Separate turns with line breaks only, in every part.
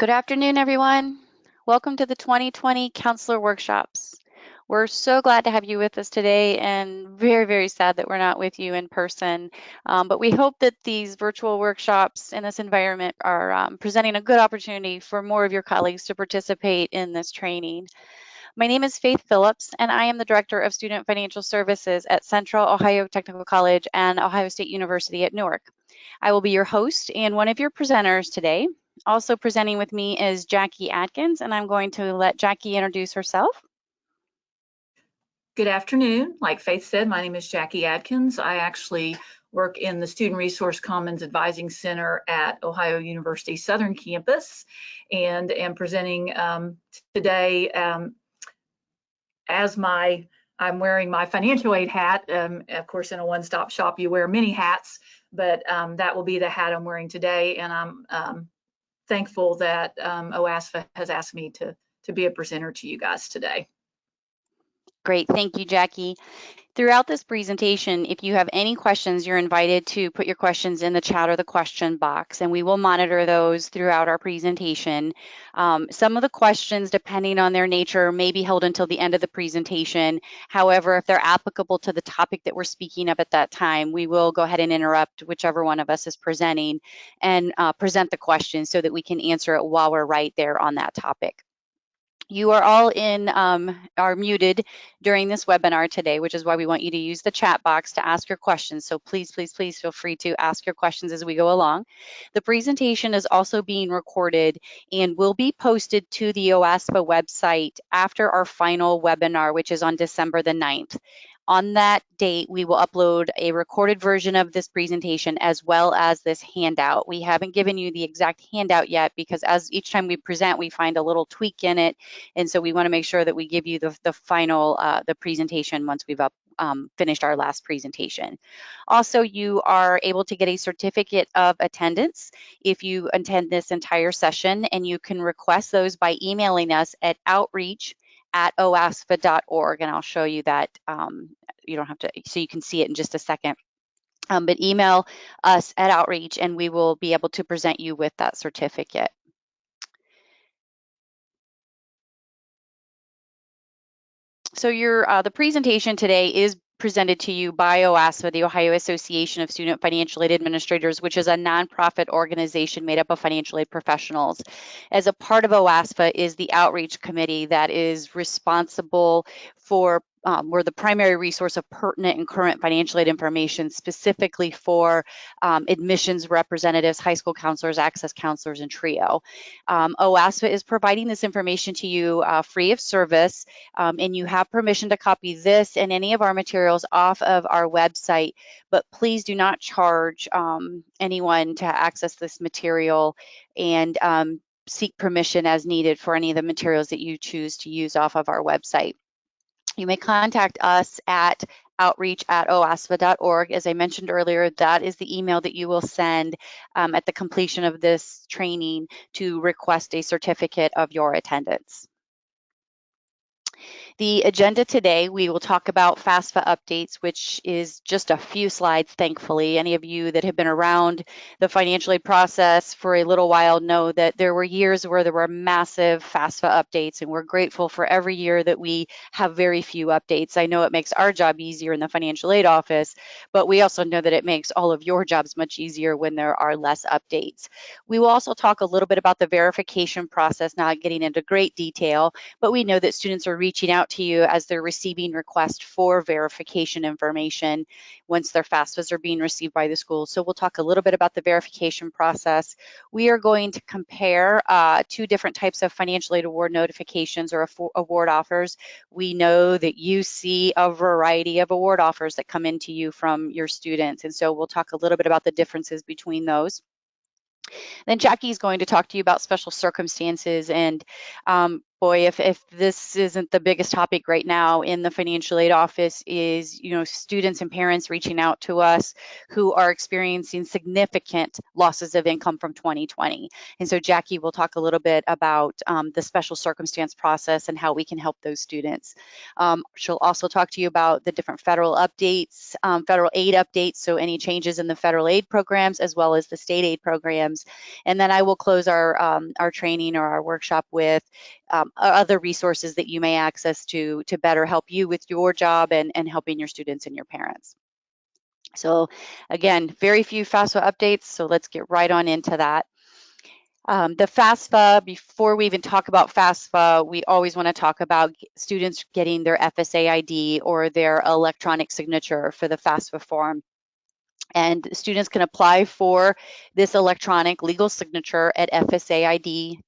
Good afternoon, everyone. Welcome to the 2020 Counselor Workshops. We're so glad to have you with us today and very, very sad that we're not with you in person. But we hope that these virtual workshops in this environment are presenting a good opportunity for more of your colleagues to participate in this training. My name is Faith Phillips, and I am the Director of Student Financial Services at Central Ohio Technical College and Ohio State University at Newark. I will be your host and one of your presenters today. Also presenting with me is Jackie Adkins, and I'm going to let Jackie introduce herself.
Good afternoon. Like Faith said, my name is Jackie Adkins. I actually work in the Student Resource Commons Advising Center at Ohio University Southern Campus and am presenting today as I'm wearing my financial aid hat. Of course, in a one-stop shop, you wear many hats, but that will be the hat I'm wearing today. And I'm thankful that OASFA has asked me to be a presenter to you guys today.
Great, thank you, Jackie. Throughout this presentation, if you have any questions, you're invited to put your questions in the chat or the question box, and we will monitor those throughout our presentation. Some of the questions, depending on their nature, may be held until the end of the presentation. However, if they're applicable to the topic that we're speaking of at that time, we will go ahead and interrupt whichever one of us is presenting and present the question so that we can answer it while we're right there on that topic. You are all are muted during this webinar today, which is why we want you to use the chat box to ask your questions. So please, please, please feel free to ask your questions as we go along. The presentation is also being recorded and will be posted to the OASFA website after our final webinar, which is on December the 9th. On that date, we will upload a recorded version of this presentation as well as this handout. We haven't given you the exact handout yet because as each time we present, we find a little tweak in it. And so we want to make sure that we give you the final, the presentation once we've finished our last presentation. Also, you are able to get a certificate of attendance if you attend this entire session, and you can request those by emailing us at outreach@oasfa.org, and I'll show you that. You don't have to, so you can see it in just a second. But email us at Outreach, and we will be able to present you with that certificate. So the presentation today is presented to you by OASFA, the Ohio Association of Student Financial Aid Administrators, which is a nonprofit organization made up of financial aid professionals. As a part of OASFA is the outreach committee that is responsible for we're the primary resource of pertinent and current financial aid information specifically for admissions representatives, high school counselors, access counselors, and TRIO. OASFA is providing this information to you free of service, and you have permission to copy this and any of our materials off of our website, but please do not charge anyone to access this material, and seek permission as needed for any of the materials that you choose to use off of our website. You may contact us at outreach@oasfa.org. As I mentioned earlier, that is the email that you will send at the completion of this training to request a certificate of your attendance. The agenda today, we will talk about FAFSA updates, which is just a few slides, thankfully. Any of you that have been around the financial aid process for a little while know that there were years where there were massive FAFSA updates, and we're grateful for every year that we have very few updates. I know it makes our job easier in the financial aid office, but we also know that it makes all of your jobs much easier when there are less updates. We will also talk a little bit about the verification process, not getting into great detail, but we know that students are reaching out to you as they're receiving requests for verification information once their FAFSAs are being received by the school. So we'll talk a little bit about the verification process. We are going to compare two different types of financial aid award notifications or award offers. We know that you see a variety of award offers that come into you from your students, and so we'll talk a little bit about the differences between those. Then Jackie is going to talk to you about special circumstances and boy, if this isn't the biggest topic right now in the financial aid office, is, you know, students and parents reaching out to us who are experiencing significant losses of income from 2020. And so Jackie will talk a little bit about the special circumstance process and how we can help those students. She'll also talk to you about the different federal updates, federal aid updates, so any changes in the federal aid programs as well as the state aid programs. And then I will close our training or our workshop with other resources that you may access to better help you with your job and helping your students and your parents. So again, very few FAFSA updates, so let's get right on into that. The FAFSA, before we even talk about FAFSA, we always want to talk about students getting their FSA ID or their electronic signature for the FAFSA form. And students can apply for this electronic legal signature at fsaid.ed.gov.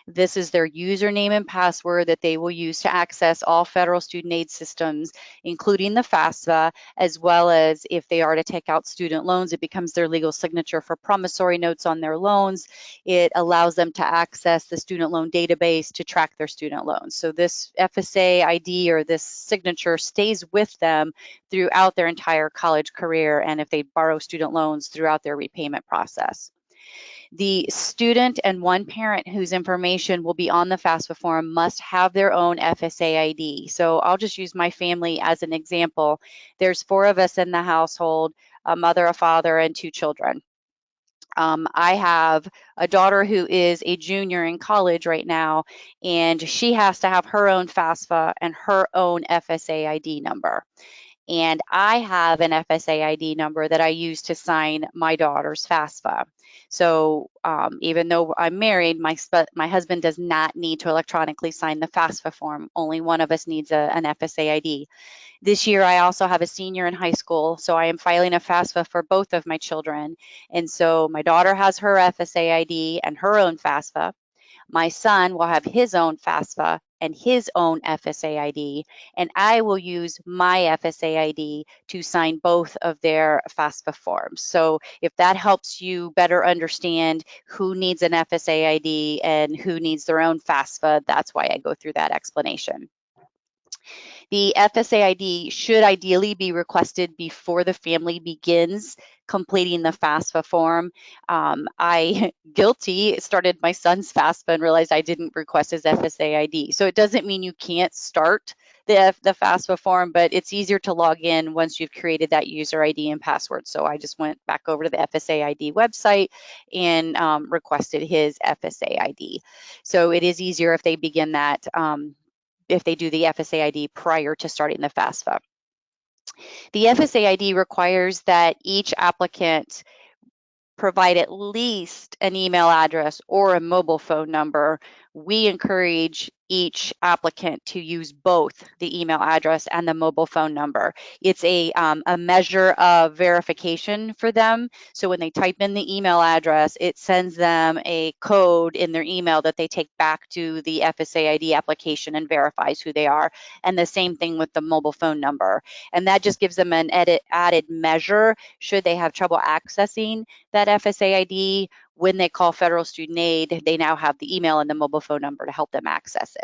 This is their username and password that they will use to access all federal student aid systems, including the FAFSA, as well as if they are to take out student loans, it becomes their legal signature for promissory notes on their loans. It allows them to access the student loan database to track their student loans. So this FSA ID or this signature stays with them throughout their entire college career, and if they borrow student loans throughout their repayment process. The student and one parent whose information will be on the FAFSA form must have their own FSA ID. So I'll just use my family as an example. There's 4 of us in the household, a mother, a father, and 2 children. I have a daughter who is a junior in college right now, and she has to have her own FAFSA and her own FSA ID number. And I have an FSA ID number that I use to sign my daughter's FAFSA. So even though I'm married, my husband does not need to electronically sign the FAFSA form. Only one of us needs an FSA ID. This year, I also have a senior in high school, so I am filing a FAFSA for both of my children. And so my daughter has her FSA ID and her own FAFSA. My son will have his own FAFSA and his own FSA ID, and I will use my FSA ID to sign both of their FAFSA forms. So if that helps you better understand who needs an FSA ID and who needs their own FAFSA, that's why I go through that explanation. The FSA ID should ideally be requested before the family begins completing the FAFSA form. I, guilty, started my son's FAFSA and realized I didn't request his FSA ID. So it doesn't mean you can't start the FAFSA form, but it's easier to log in once you've created that user ID and password. So I just went back over to the FSA ID website and requested his FSA ID. So it is easier if they begin that if they do the FSA ID prior to starting the FAFSA. The FSA ID requires that each applicant provide at least an email address or a mobile phone number. We encourage each applicant to use both the email address and the mobile phone number. It's a measure of verification for them. So when they type in the email address, it sends them a code in their email that they take back to the FSA ID application and verifies who they are. And the same thing with the mobile phone number. And that just gives them an added measure should they have trouble accessing that FSA ID. When they call federal student aid, they now have the email and the mobile phone number to help them access it.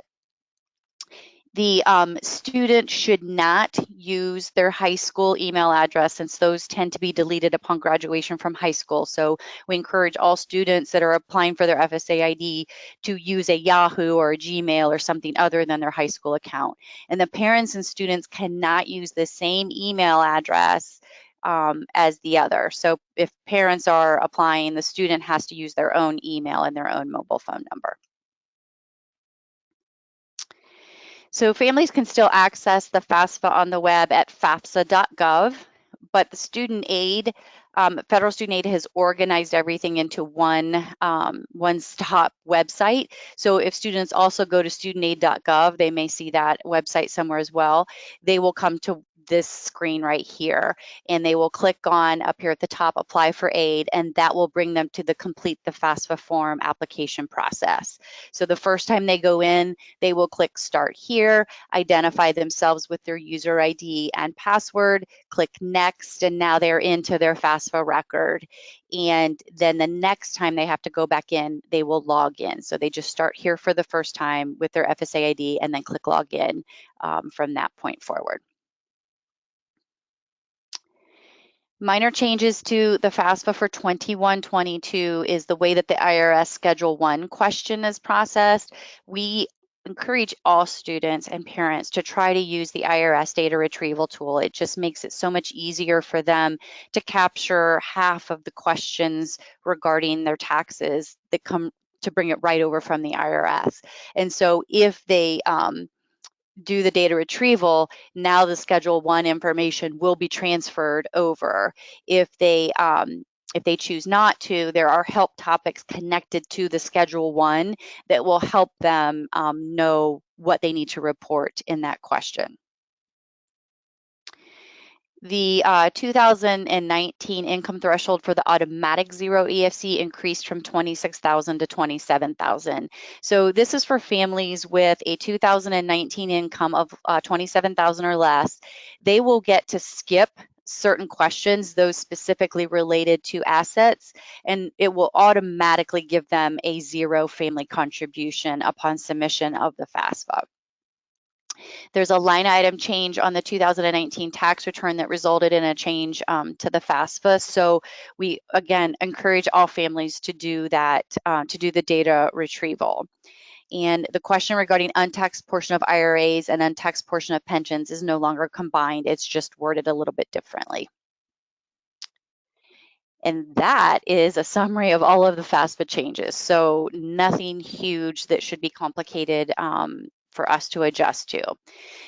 The student should not use their high school email address, since those tend to be deleted upon graduation from high school. So we encourage all students that are applying for their FSA ID to use a Yahoo or a Gmail or something other than their high school account. And the parents and students cannot use the same email address as the other. So if parents are applying, the student has to use their own email and their own mobile phone number. So families can still access the FAFSA on the web at fafsa.gov, but the student aid, federal student aid has organized everything into one-stop website. So if students also go to studentaid.gov, they may see that website somewhere as well. They will come to this screen right here, and they will click on up here at the top, apply for aid, and that will bring them to the complete the FAFSA form application process. So the first time they go in, they will click start here, identify themselves with their user ID and password, click next, and now they're into their FAFSA record. And then the next time they have to go back in, they will log in. So they just start here for the first time with their FSA ID and then click log in from that point forward. Minor changes to the FAFSA for 21-22 is the way that the IRS Schedule 1 question is processed. We encourage all students and parents to try to use the IRS data retrieval tool. It just makes it so much easier for them to capture half of the questions regarding their taxes that come to bring it right over from the IRS. And so if they do the data retrieval, now the Schedule 1 information will be transferred over. If they choose not to, there are help topics connected to the Schedule 1 that will help them know what they need to report in that question. The 2019 income threshold for the automatic zero EFC increased from 26,000 to 27,000. So this is for families with a 2019 income of 27,000 or less. They will get to skip certain questions, those specifically related to assets, and it will automatically give them a zero family contribution upon submission of the FAFSA. There's a line item change on the 2019 tax return that resulted in a change to the FAFSA. So we, again, encourage all families to do that, to do the data retrieval. And the question regarding untaxed portion of IRAs and untaxed portion of pensions is no longer combined. It's just worded a little bit differently. And that is a summary of all of the FAFSA changes. So nothing huge that should be complicated for us to adjust to.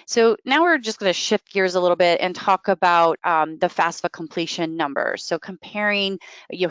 So now we're just going to shift gears a little bit and talk about the FAFSA completion numbers. So comparing,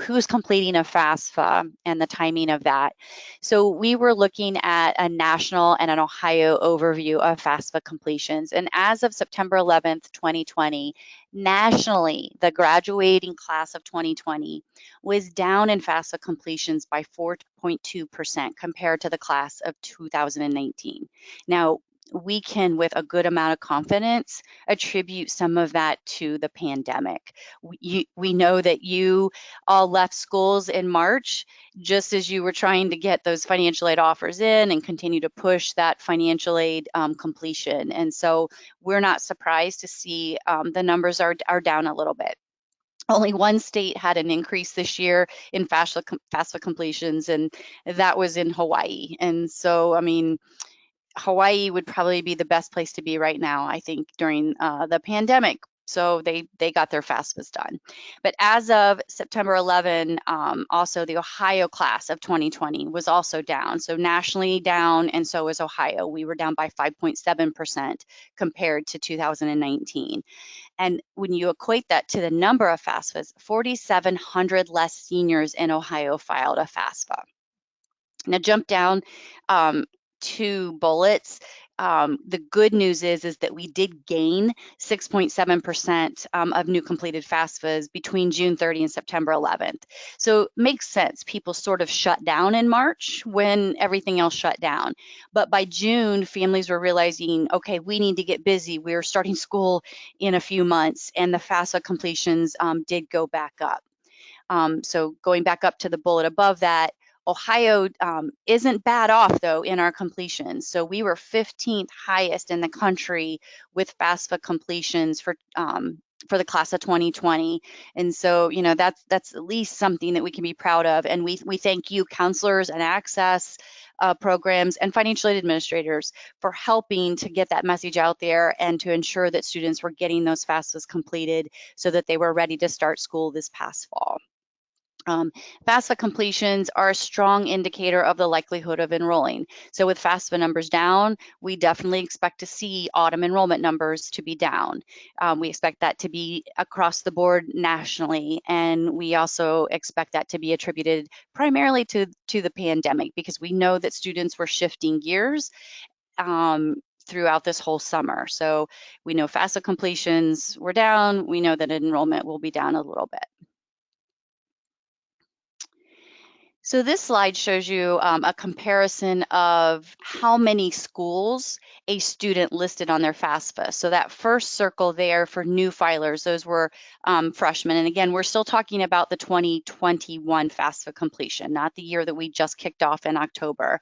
who's completing a FAFSA and the timing of that. So we were looking at a national and an Ohio overview of FAFSA completions. And as of September 11th, 2020, nationally, the graduating class of 2020 was down in FAFSA completions by 4.2% compared to the class of 2019. Now, we can, with a good amount of confidence, attribute some of that to the pandemic. We know that you all left schools in March, just as you were trying to get those financial aid offers in and continue to push that financial aid completion. And so we're not surprised to see the numbers are down a little bit. Only one state had an increase this year in FAFSA completions, and that was in Hawaii. And so, I mean, Hawaii would probably be the best place to be right now, I think, during the pandemic. So they got their FAFSAs done. But as of September 11, also the Ohio class of 2020 was also down. So nationally down, and so was Ohio. We were down by 5.7% compared to 2019. And when you equate that to the number of FAFSAs, 4,700 less seniors in Ohio filed a FAFSA. Now jump down 2 bullets. The good news is that we did gain 6.7% of new completed FAFSAs between June 30 and September 11th. So it makes sense. People sort of shut down in March when everything else shut down. But by June, families were realizing, okay, we need to get busy. We're starting school in a few months, and the FAFSA completions did go back up. So going back up to the bullet above that, Ohio isn't bad off, though, in our completions. So we were 15th highest in the country with FAFSA completions for the class of 2020. And so, that's at least something that we can be proud of. And we thank you, counselors and access programs and financial aid administrators, for helping to get that message out there and to ensure that students were getting those FAFSAs completed so that they were ready to start school this past fall. FAFSA completions are a strong indicator of the likelihood of enrolling. So with FAFSA numbers down, we definitely expect to see autumn enrollment numbers to be down. We expect that to be across the board nationally, and we also expect that to be attributed primarily to the pandemic, because we know that students were shifting gears throughout this whole summer. So we know FAFSA completions were down. We know that enrollment will be down a little bit. So this slide shows you a comparison of how many schools a student listed on their FAFSA. So that first circle there for new filers, those were freshmen. And again, we're still talking about the 2021 FAFSA completion, not the year that we just kicked off in October.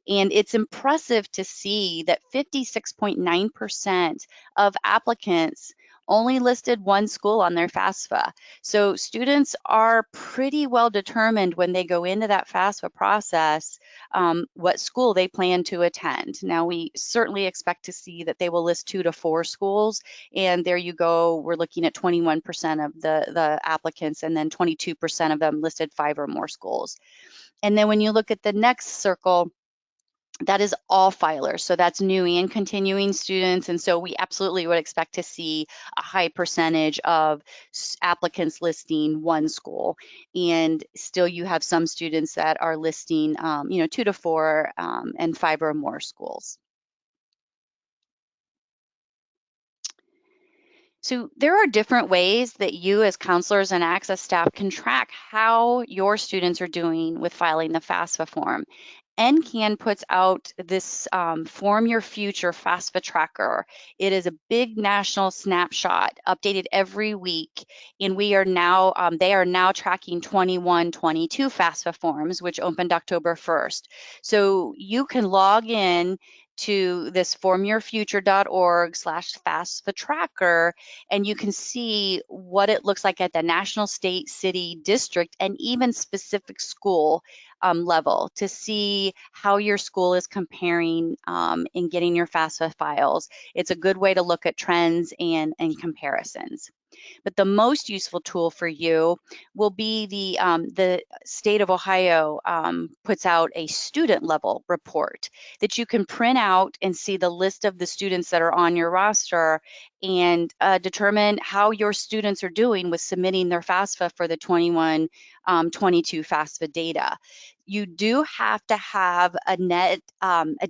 And it's impressive to see that 56.9% of applicants only listed one school on their FAFSA. So students are pretty well determined when they go into that FAFSA process what school they plan to attend. Now, we certainly expect to see that they will list 2 to 4 schools, and there you go, we're looking at 21% of the applicants, and then 22% of them listed 5 or more schools. And then when you look at the next circle, that is all filers. So that's new and continuing students. And so we absolutely would expect to see a high percentage of applicants listing one school. And still you have some students that are listing, 2 to 4 and 5 or more schools. So there are different ways that you as counselors and Access staff can track how your students are doing with filing the FAFSA form. NCAN puts out this Form Your Future FAFSA tracker. It is a big national snapshot updated every week, and we are now they are now tracking 21-22 FAFSA forms, which opened October 1st. So you can log in to this formyourfuture.org/FAFSA tracker, and you can see what it looks like at the national, state, city, district, and even specific school level to see how your school is comparing in getting your FAFSA files. It's a good way to look at trends and comparisons. But the most useful tool for you will be the state of Ohio puts out a student level report that you can print out and see the list of the students that are on your roster and determine how your students are doing with submitting their FAFSA for the 21-22 FAFSA data. You do have to have a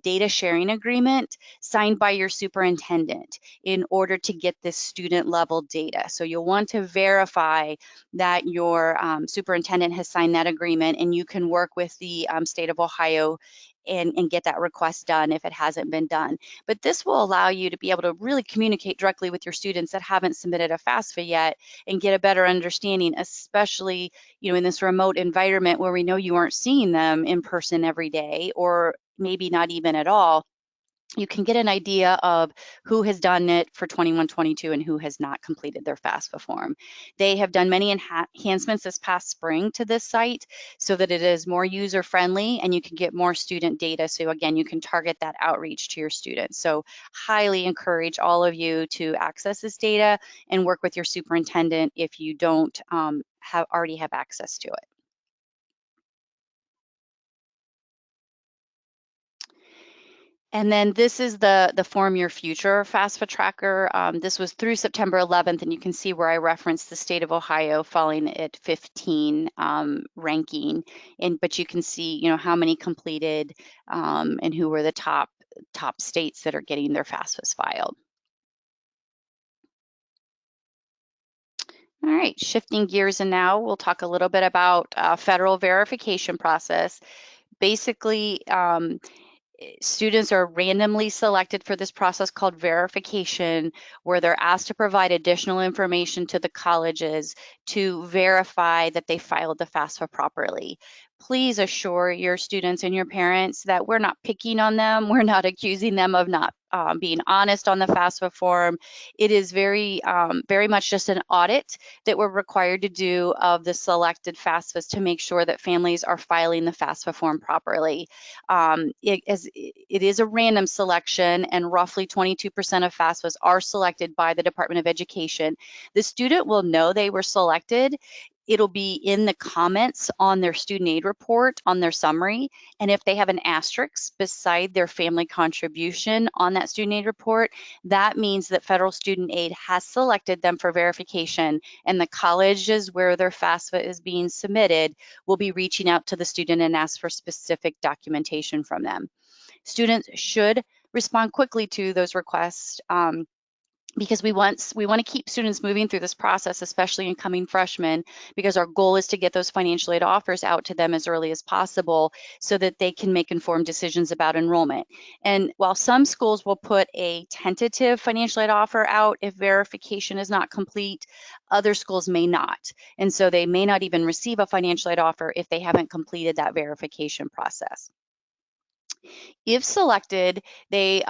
data sharing agreement signed by your superintendent in order to get this student level data. So you'll want to verify that your superintendent has signed that agreement, and you can work with the state of Ohio and get that request done if it hasn't been done. But this will allow you to be able to really communicate directly with your students that haven't submitted a FAFSA yet and get a better understanding, especially in this remote environment where we know you aren't seeing them in person every day, or maybe not even at all. You can get an idea of who has done it for 21-22 and who has not completed their FAFSA form. They have done many enhancements this past spring to this site so that it is more user-friendly and you can get more student data. So again, you can target that outreach to your students. So highly encourage all of you to access this data and work with your superintendent if you don't already have access to it. And then this is the Form Your Future FAFSA tracker. This was through September 11th, and you can see where I referenced the state of Ohio falling at 15 ranking. But you can see, how many completed and who were the top states that are getting their FAFSAs filed. All right, shifting gears, and now we'll talk a little bit about federal verification process. Basically, students are randomly selected for this process called verification, where they're asked to provide additional information to the colleges to verify that they filed the FAFSA properly. Please assure your students and your parents that we're not picking on them. We're not accusing them of not being honest on the FAFSA form. It is very much just an audit that we're required to do of the selected FAFSAs to make sure that families are filing the FAFSA form properly. It is a random selection, and roughly 22% of FAFSAs are selected by the Department of Education. The student will know they were selected. It'll be in the comments on their student aid report on their summary. And if they have an asterisk beside their family contribution on that student aid report, that means that federal student aid has selected them for verification, and the colleges where their FAFSA is being submitted will be reaching out to the student and ask for specific documentation from them. Students should respond quickly to those requests. Because we want to keep students moving through this process, especially incoming freshmen, because our goal is to get those financial aid offers out to them as early as possible so that they can make informed decisions about enrollment. And while some schools will put a tentative financial aid offer out if verification is not complete, other schools may not. And so they may not even receive a financial aid offer if they haven't completed that verification process. If selected, the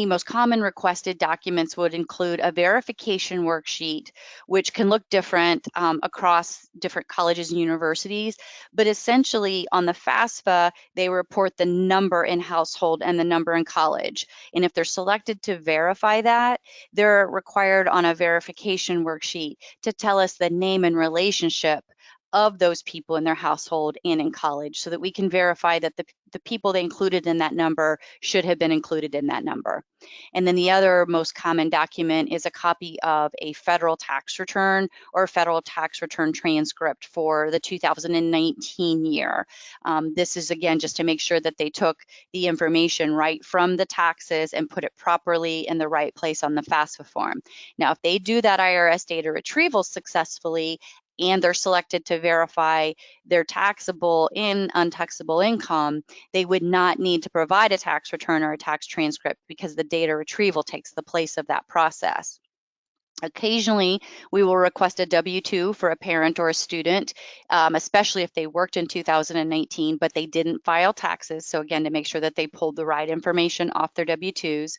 most common requested documents would include a verification worksheet, which can look different across different colleges and universities. But essentially, on the FAFSA, they report the number in household and the number in college. And if they're selected to verify that, they're required on a verification worksheet to tell us the name and relationship of those people in their household and in college, so that we can verify that the people they included in that number should have been included in that number. And then the other most common document is a copy of a federal tax return or federal tax return transcript for the 2019 year. This is, again, just to make sure that they took the information right from the taxes and put it properly in the right place on the FAFSA form. Now, if they do that IRS data retrieval successfully, and they're selected to verify their taxable and untaxable income, they would not need to provide a tax return or a tax transcript because the data retrieval takes the place of that process. Occasionally, we will request a W-2 for a parent or a student, especially if they worked in 2019, but they didn't file taxes. So again, to make sure that they pulled the right information off their W-2s.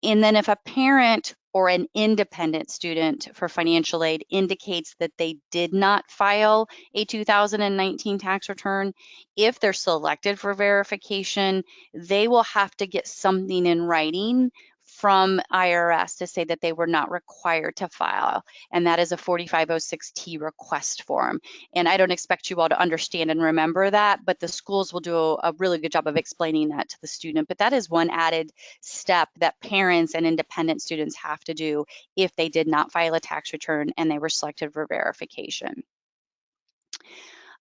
And then if a parent or an independent student for financial aid indicates that they did not file a 2019 tax return, if they're selected for verification, they will have to get something in writing from IRS to say that they were not required to file, and that is a 4506T request form. And I don't expect you all to understand and remember that, but the schools will do a really good job of explaining that to the student. But that is one added step that parents and independent students have to do if they did not file a tax return and they were selected for verification.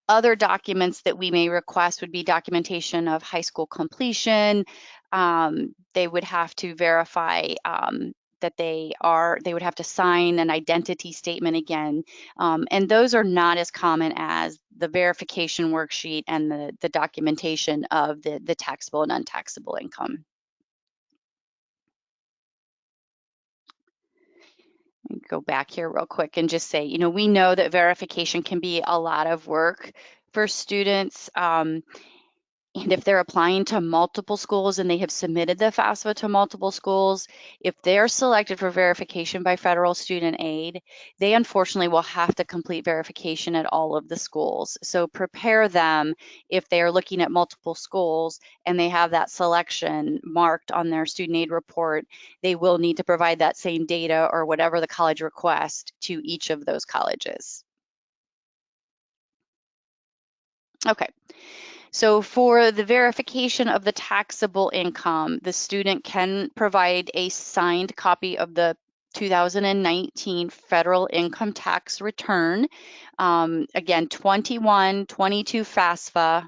Other documents that we may request would be documentation of high school completion. They would have to verify that they would have to sign an identity statement again. And those are not as common as the verification worksheet and the documentation of the taxable and untaxable income. Go back here real quick and just say, we know that verification can be a lot of work for students. And if they're applying to multiple schools and they have submitted the FAFSA to multiple schools, if they're selected for verification by federal student aid, they unfortunately will have to complete verification at all of the schools. So prepare them if they are looking at multiple schools and they have that selection marked on their student aid report, they will need to provide that same data or whatever the college requests to each of those colleges. Okay. So for the verification of the taxable income, the student can provide a signed copy of the 2019 federal income tax return. Again, 2122 FAFSA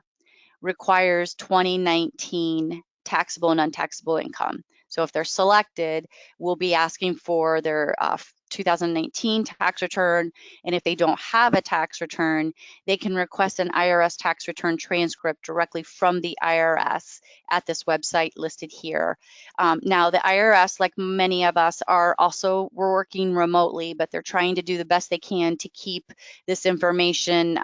requires 2019 taxable and untaxable income. So if they're selected, we'll be asking for their 2019 tax return, and if they don't have a tax return, they can request an IRS tax return transcript directly from the IRS at this website listed here. Now, the IRS, like many of us, we're working remotely, but they're trying to do the best they can to keep this information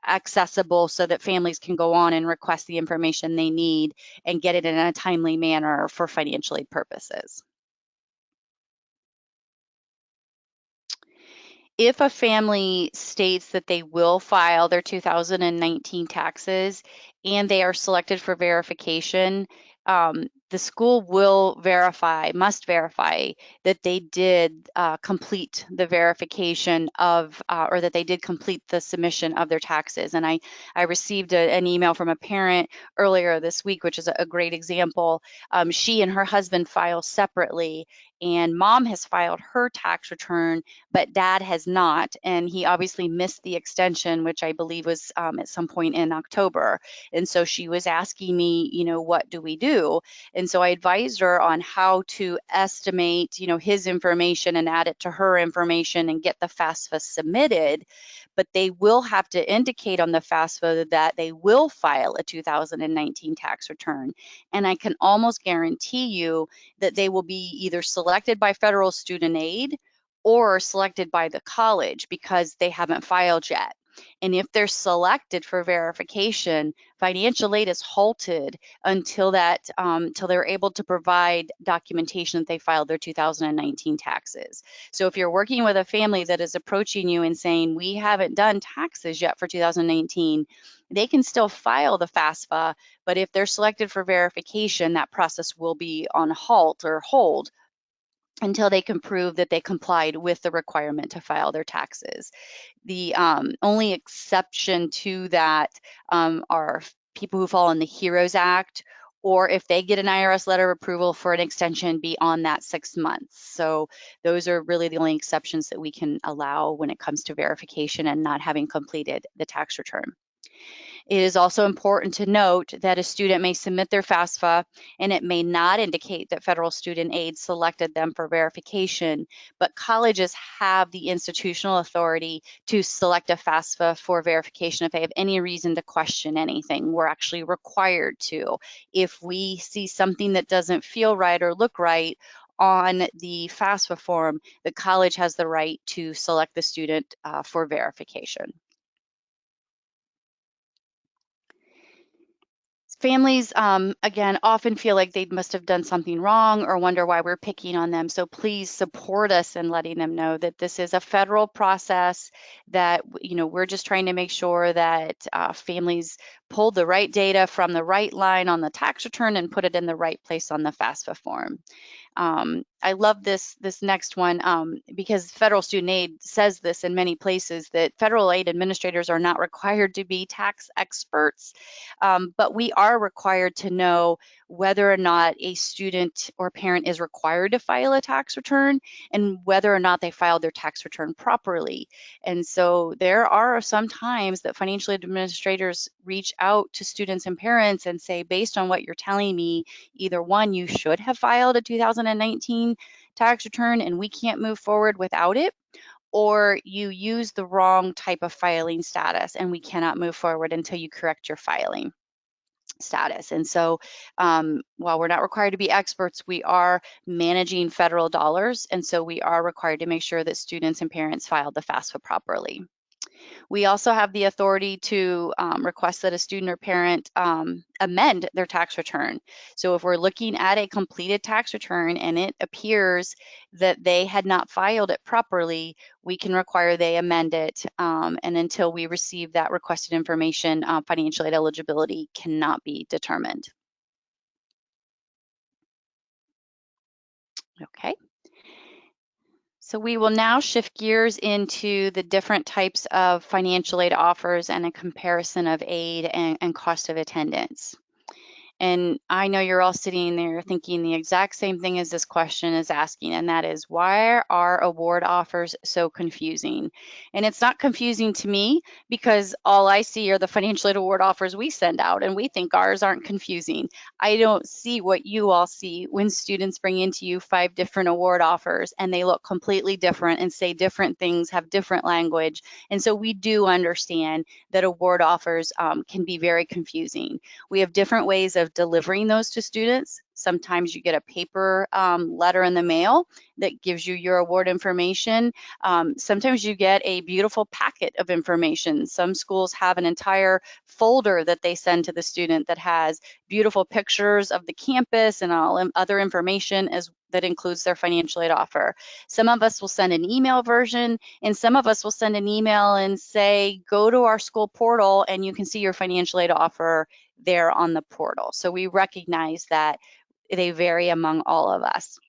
accessible so that families can go on and request the information they need and get it in a timely manner for financial aid purposes. If a family states that they will file their 2019 taxes and they are selected for verification, the school must verify that they did complete the verification of, or that they did complete the submission of their taxes. And I received an email from a parent earlier this week, which is a great example. She and her husband file separately, and mom has filed her tax return, but dad has not, and he obviously missed the extension, which I believe was at some point in October. And so she was asking me, what do we do? And so I advised her on how to estimate, his information and add it to her information and get the FAFSA submitted. But they will have to indicate on the FAFSA that they will file a 2019 tax return. And I can almost guarantee you that they will be either selected by federal student aid or selected by the college because they haven't filed yet. And if they're selected for verification, financial aid is halted until they're able to provide documentation that they filed their 2019 taxes. So if you're working with a family that is approaching you and saying, we haven't done taxes yet for 2019, they can still file the FAFSA, but if they're selected for verification, that process will be on halt or hold until they can prove that they complied with the requirement to file their taxes. The only exception to that are people who fall in the HEROES Act, or if they get an IRS letter of approval for an extension beyond that 6 months. So those are really the only exceptions that we can allow when it comes to verification and not having completed the tax return. It is also important to note that a student may submit their FAFSA and it may not indicate that federal student aid selected them for verification, but colleges have the institutional authority to select a FAFSA for verification if they have any reason to question anything. We're actually required to. If we see something that doesn't feel right or look right on the FAFSA form, the college has the right to select the student for verification. Families, again, often feel like they must have done something wrong or wonder why we're picking on them. So please support us in letting them know that this is a federal process, that, we're just trying to make sure that families pull the right data from the right line on the tax return and put it in the right place on the FAFSA form. I love this next one because federal student aid says this in many places, that federal aid administrators are not required to be tax experts, but we are required to know whether or not a student or parent is required to file a tax return and whether or not they filed their tax return properly. And so there are some times that financial aid administrators reach out to students and parents and say, based on what you're telling me, either one, you should have filed a 2019 tax return and we can't move forward without it, or you use the wrong type of filing status and we cannot move forward until you correct your filing status. And so while we're not required to be experts, we are managing federal dollars. And so we are required to make sure that students and parents file the FAFSA properly. We also have the authority to request that a student or parent amend their tax return. So if we're looking at a completed tax return and it appears that they had not filed it properly, we can require they amend it. And until we receive that requested information, financial aid eligibility cannot be determined. Okay. So we will now shift gears into the different types of financial aid offers and a comparison of aid and cost of attendance. And I know you're all sitting there thinking the exact same thing as this question is asking, and that is, why are award offers so confusing? And it's not confusing to me because all I see are the financial aid award offers we send out, and we think ours aren't confusing. I don't see what you all see when students bring into you 5 different award offers and they look completely different and say different things, have different language. And so we do understand that award offers can be very confusing. We have different ways of delivering those to students. Sometimes you get a paper letter in the mail that gives you your award information. Sometimes you get a beautiful packet of information. Some schools have an entire folder that they send to the student that has beautiful pictures of the campus and all other information that includes their financial aid offer. Some of us will send an email version, and some of us will send an email and say, go to our school portal and you can see your financial aid offer there on the portal. So we recognize that they vary among all of us.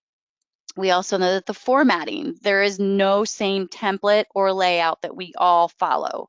We also know that the formatting, there is no same template or layout that we all follow.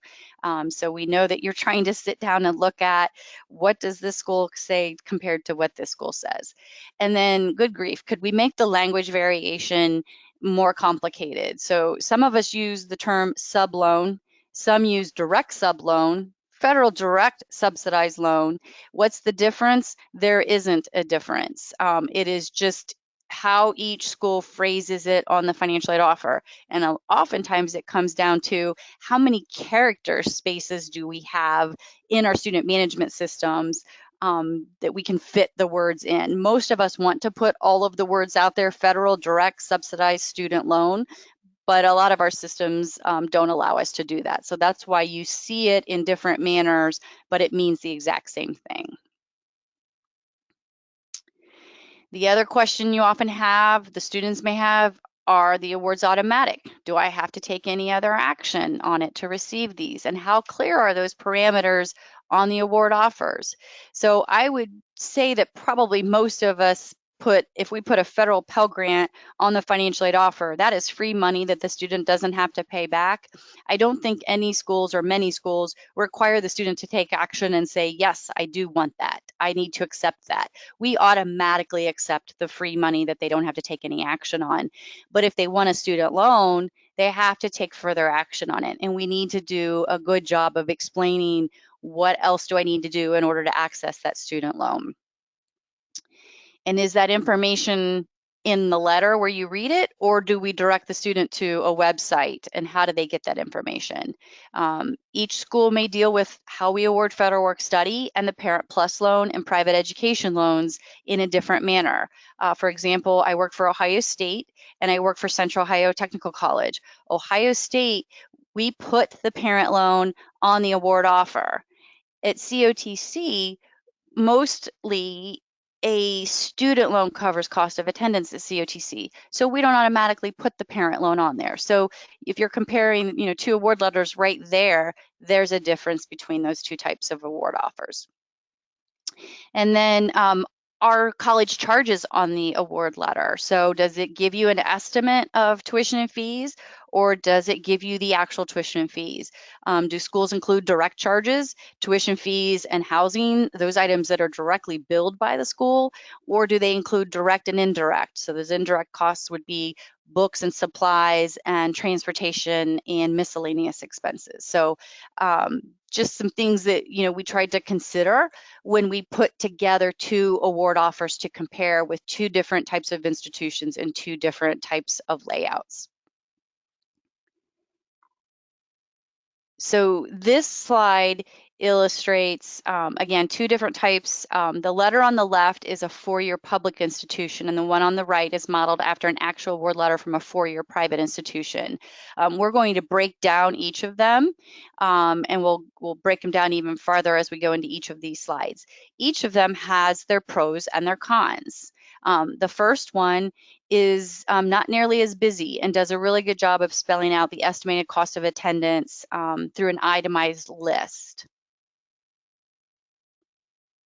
So we know that you're trying to sit down and look at what does this school say compared to what this school says. And then good grief, could we make the language variation more complicated? So some of us use the term subloan, some use direct subloan, federal direct subsidized loan. What's the difference? There isn't a difference. It is just how each school phrases it on the financial aid offer. And oftentimes it comes down to how many character spaces do we have in our student management systems that we can fit the words in. Most of us want to put all of the words out there, federal, direct, subsidized student loan, but a lot of our systems don't allow us to do that. So that's why you see it in different manners, but it means the exact same thing. The other question you often have, the students may have, are the awards automatic? Do I have to take any other action on it to receive these? And how clear are those parameters on the award offers? So I would say that probably most of us if we put a federal Pell Grant on the financial aid offer, that is free money that the student doesn't have to pay back. I don't think any schools or many schools require the student to take action and say, yes, I do want that. I need to accept that. We automatically accept the free money that they don't have to take any action on. But if they want a student loan, they have to take further action on it. And we need to do a good job of explaining what else do I need to do in order to access that student loan. And is that information in the letter where you read it, or do we direct the student to a website, and how do they get that information? Each school may deal with how we award federal work study and the Parent Plus loan and private education loans in a different manner. For example, I work for Ohio State and I work for Central Ohio Technical College. Ohio State, we put the parent loan on the award offer. At COTC, mostly a student loan covers cost of attendance at COTC. So we don't automatically put the parent loan on there. So if you're comparing, two award letters right there, there's a difference between those two types of award offers. And then are college charges on the award letter? So does it give you an estimate of tuition and fees, or does it give you the actual tuition and fees? Do schools include direct charges, tuition fees, and housing, those items that are directly billed by the school, or do they include direct and indirect? So those indirect costs would be books and supplies and transportation and miscellaneous expenses. So just some things that we tried to consider when we put together two award offers to compare with two different types of institutions and two different types of layouts. So this slide illustrates, again, two different types. The letter on the left is a four-year public institution, and the one on the right is modeled after an actual award letter from a four-year private institution. We're going to break down each of them, and we'll break them down even farther as we go into each of these slides. Each of them has their pros and their cons. The first one is not nearly as busy and does a really good job of spelling out the estimated cost of attendance through an itemized list.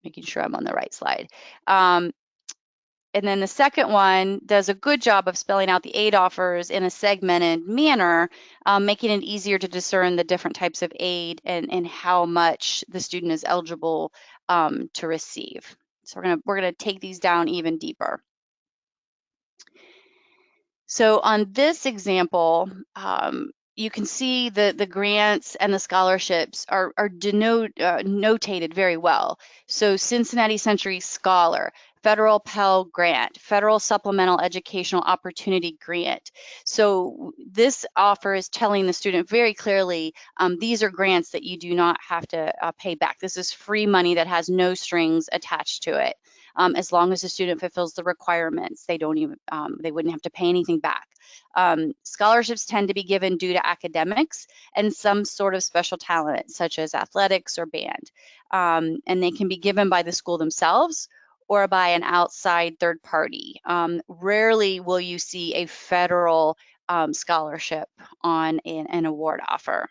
Making sure I'm on the right slide. And then the second one does a good job of spelling out the aid offers in a segmented manner, making it easier to discern the different types of aid and how much the student is eligible to receive. So we're gonna take these down even deeper. So on this example, you can see the grants and the scholarships are notated very well. So Cincinnati Century Scholar, Federal Pell Grant, Federal Supplemental Educational Opportunity Grant. So this offer is telling the student very clearly, these are grants that you do not have to pay back. This is free money that has no strings attached to it. As long as the student fulfills the requirements, they wouldn't have to pay anything back. Scholarships tend to be given due to academics and some sort of special talent, such as athletics or band. And they can be given by the school themselves or by an outside third party. Rarely will you see a federal scholarship on an award offer.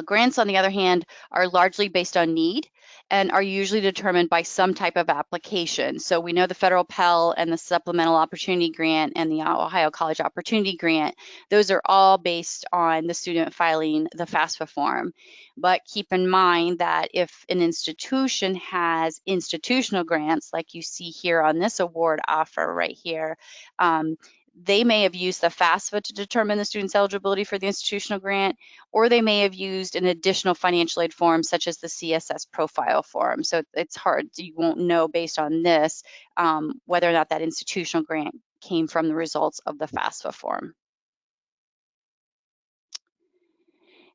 Grants, on the other hand, are largely based on need and are usually determined by some type of application. So we know the federal Pell and the Supplemental Opportunity Grant and the Ohio College Opportunity Grant, those are all based on the student filing the FAFSA form. But keep in mind that if an institution has institutional grants, like you see here on this award offer right here, they may have used the FAFSA to determine the student's eligibility for the institutional grant, or they may have used an additional financial aid form such as the CSS profile form. So it's hard, you won't know based on this whether or not that institutional grant came from the results of the FAFSA form.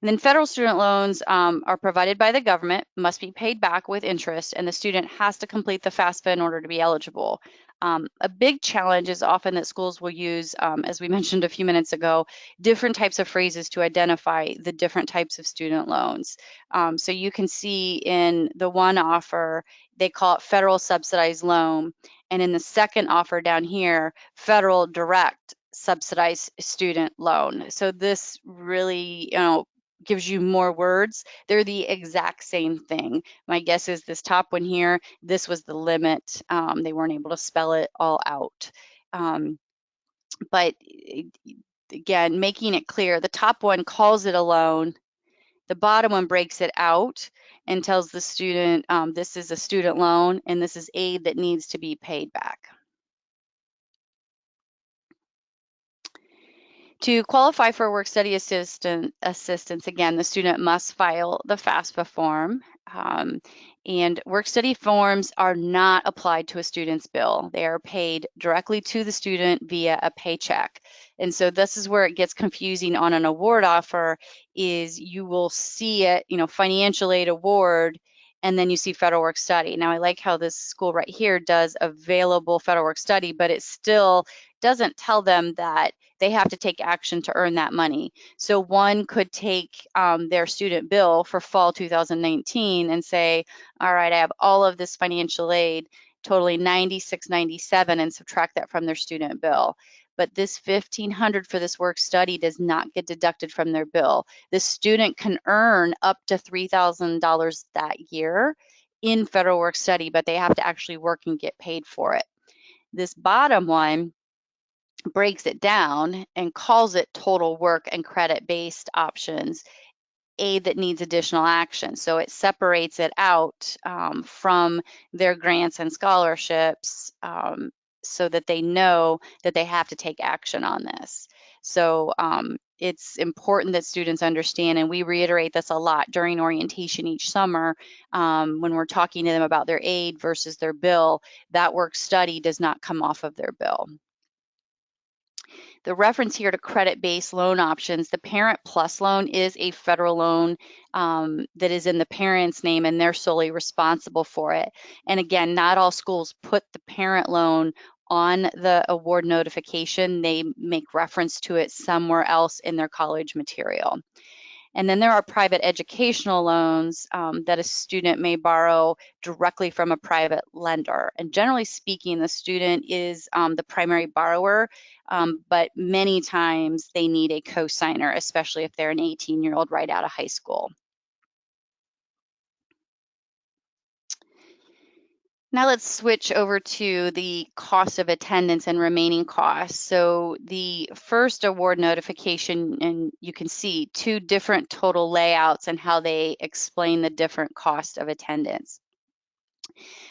And then federal student loans are provided by the government, must be paid back with interest, and the student has to complete the FAFSA in order to be eligible. A big challenge is often that schools will use, as we mentioned a few minutes ago, different types of phrases to identify the different types of student loans. So you can see in the one offer, they call it federal subsidized loan. And in the second offer down here, federal direct subsidized student loan. So this really, gives you more words. They're the exact same thing. My guess is this top one here, this was the limit. They weren't able to spell it all out. But again, making it clear, the top one calls it a loan. The bottom one breaks it out and tells the student this is a student loan and this is aid that needs to be paid back. To qualify for work-study assistance, again, the student must file the FAFSA form, and work-study forms are not applied to a student's bill. They are paid directly to the student via a paycheck. And so this is where it gets confusing on an award offer, is you will see it, financial aid award, and then you see federal work study. Now, I like how this school right here does available federal work study, but it still doesn't tell them that they have to take action to earn that money. So one could take their student bill for fall 2019 and say, all right, I have all of this financial aid totaling $96.97 and subtract that from their student bill. But this $1,500 for this work study does not get deducted from their bill. The student can earn up to $3,000 that year in federal work study, but they have to actually work and get paid for it. This bottom one breaks it down and calls it total work and credit-based options, aid that needs additional action. So it separates it out from their grants and scholarships so that they know that they have to take action on this. So it's important that students understand, and we reiterate this a lot during orientation each summer when we're talking to them about their aid versus their bill, that work study does not come off of their bill. The reference here to credit-based loan options, the Parent Plus loan is a federal loan that is in the parent's name and they're solely responsible for it. And again, not all schools put the parent loan on the award notification. They make reference to it somewhere else in their college material. And then there are private educational loans that a student may borrow directly from a private lender. And generally speaking, the student is the primary borrower, but many times they need a co-signer, especially if they're an 18-year-old right out of high school. Now let's switch over to the cost of attendance and remaining costs. So the first award notification, and you can see two different total layouts and how they explain the different cost of attendance.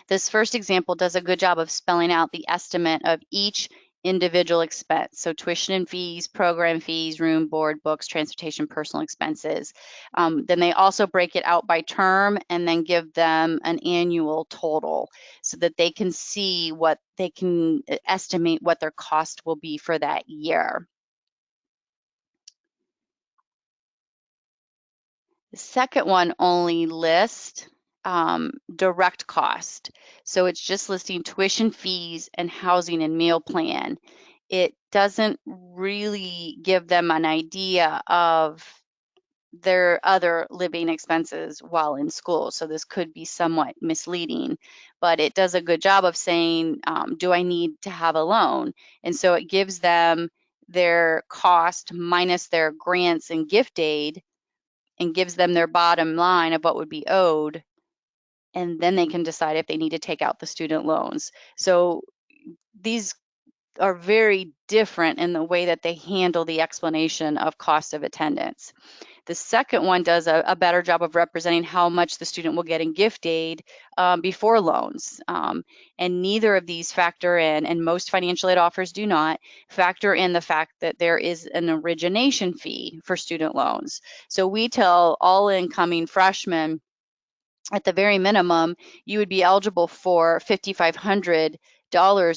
This first example does a good job of spelling out the estimate of each individual expense. So tuition and fees, program fees, room, board, books, transportation, personal expenses. Then they also break it out by term and then give them an annual total so that they can see what they can estimate what their cost will be for that year. The second one only lists direct cost. So it's just listing tuition fees and housing and meal plan. It doesn't really give them an idea of their other living expenses while in school. So this could be somewhat misleading, but it does a good job of saying, do I need to have a loan? And so it gives them their cost minus their grants and gift aid and gives them their bottom line of what would be owed, and then they can decide if they need to take out the student loans. So these are very different in the way that they handle the explanation of cost of attendance. The second one does a better job of representing how much the student will get in gift aid before loans. And neither of these factor in, and most financial aid offers do not, factor in the fact that there is an origination fee for student loans. So we tell all incoming freshmen, at the very minimum, you would be eligible for $5,500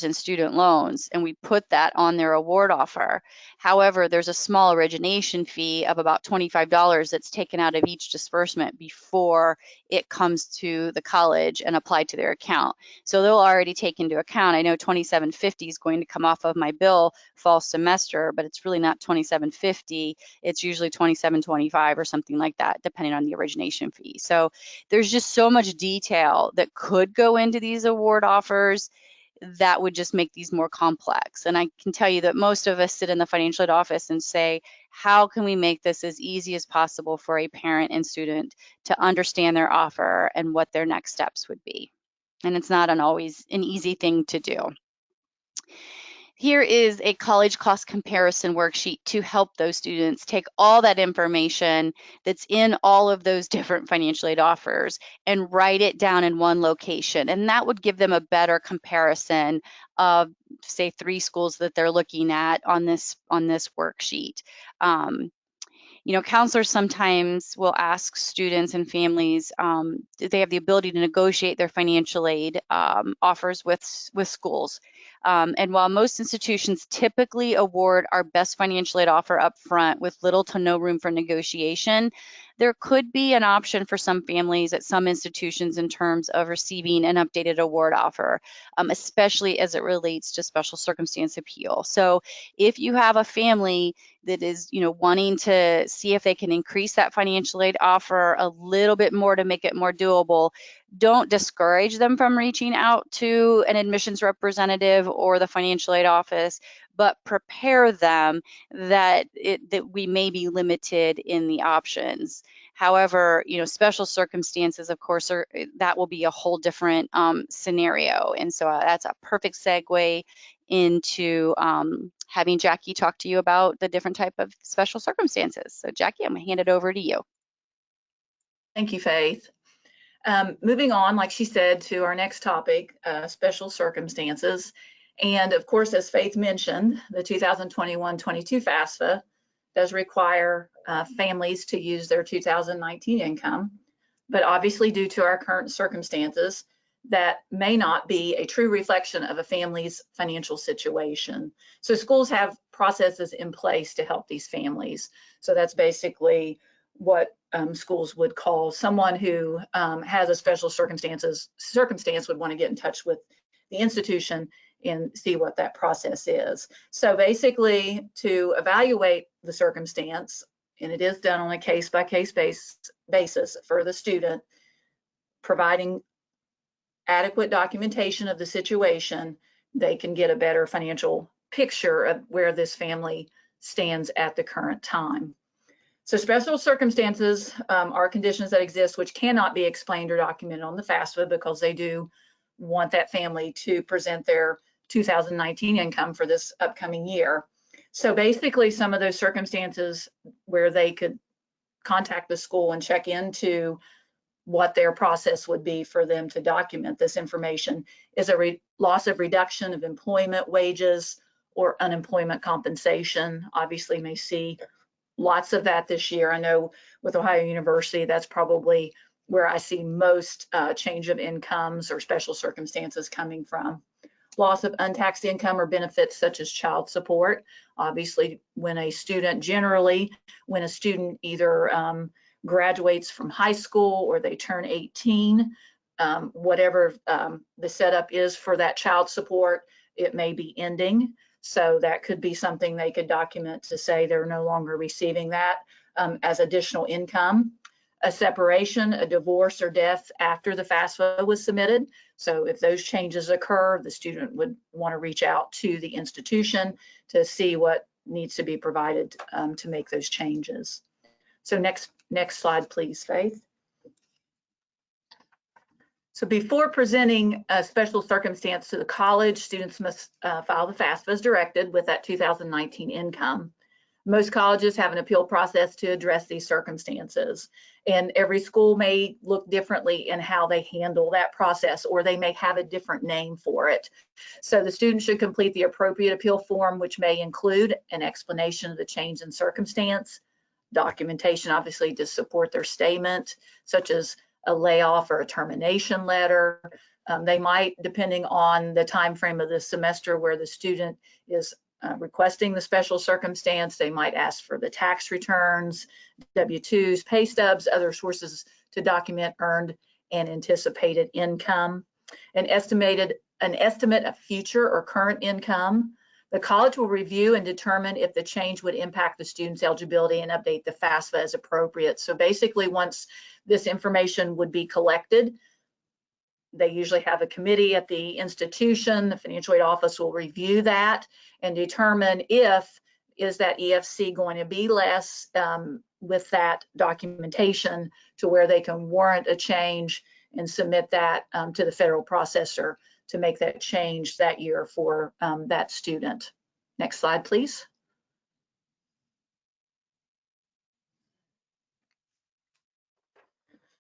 in student loans, and we put that on their award offer. However, there's a small origination fee of about $25 that's taken out of each disbursement before it comes to the college and applied to their account. So they'll already take into account, I know $2,750 is going to come off of my bill fall semester, but it's really not $2,750. It's usually $2,725 or something like that, depending on the origination fee. So there's just so much detail that could go into these award offers that would just make these more complex. And I can tell you that most of us sit in the financial aid office and say, how can we make this as easy as possible for a parent and student to understand their offer and what their next steps would be? And it's not always an easy thing to do. Here is a college cost comparison worksheet to help those students take all that information that's in all of those different financial aid offers and write it down in one location. And that would give them a better comparison of, say, 3 schools that they're looking at on this worksheet. You know, counselors sometimes will ask students and families, do they have the ability to negotiate their financial aid offers with schools? And while most institutions typically award our best financial aid offer up front with little to no room for negotiation, there could be an option for some families at some institutions in terms of receiving an updated award offer, especially as it relates to special circumstance appeal. So if you have a family that is, you know, wanting to see if they can increase that financial aid offer a little bit more to make it more doable, don't discourage them from reaching out to an admissions representative or the financial aid office, but prepare them that we may be limited in the options. However, you know, special circumstances, of course, that will be a whole different scenario. And so that's a perfect segue into having Jackie talk to you about the different type of special circumstances. So Jackie, I'm gonna hand it over to you.
Thank you, Faith. Moving on, like she said, to our next topic, special circumstances. And of course, as Faith mentioned, the 2021-22 FAFSA does require families to use their 2019 income, but obviously due to our current circumstances, that may not be a true reflection of a family's financial situation. So schools have processes in place to help these families. So that's basically what schools would call someone who has a special circumstance would want to get in touch with the institution and see what that process is. So basically, to evaluate the circumstance, and it is done on a case-by-case basis for the student, providing adequate documentation of the situation, they can get a better financial picture of where this family stands at the current time. So special circumstances are conditions that exist which cannot be explained or documented on the FAFSA because they do want that family to present their 2019 income for this upcoming year. So basically, some of those circumstances where they could contact the school and check into what their process would be for them to document this information is a loss of reduction of employment wages or unemployment compensation. Obviously, may see lots of that this year. I know with Ohio University, that's probably where I see most change of incomes or special circumstances coming from. Loss of untaxed income or benefits such as child support. Obviously, when a student either graduates from high school or they turn 18, whatever the setup is for that child support, it may be ending. So that could be something they could document to say they're no longer receiving that as additional income. A separation, a divorce, or death after the FAFSA was submitted. So if those changes occur, the student would want to reach out to the institution to see what needs to be provided to make those changes. So next slide, please, Faith. So before presenting a special circumstance to the college, students must file the FAFSA as directed with that 2019 income. Most colleges have an appeal process to address these circumstances, and every school may look differently in how they handle that process, or they may have a different name for it. So the student should complete the appropriate appeal form, which may include an explanation of the change in circumstance, documentation obviously to support their statement, such as a layoff or a termination letter. They might, depending on the time frame of the semester where the student is requesting the special circumstance, they might ask for the tax returns, W-2s, pay stubs, other sources to document earned and anticipated income, an estimate of future or current income. The college will review and determine if the change would impact the student's eligibility and update the FAFSA as appropriate. So basically, once this information would be collected, they usually have a committee at the institution. The financial aid office will review that and determine if is that EFC going to be less with that documentation to where they can warrant a change and submit that to the federal processor to make that change that year for that student. Next slide, please.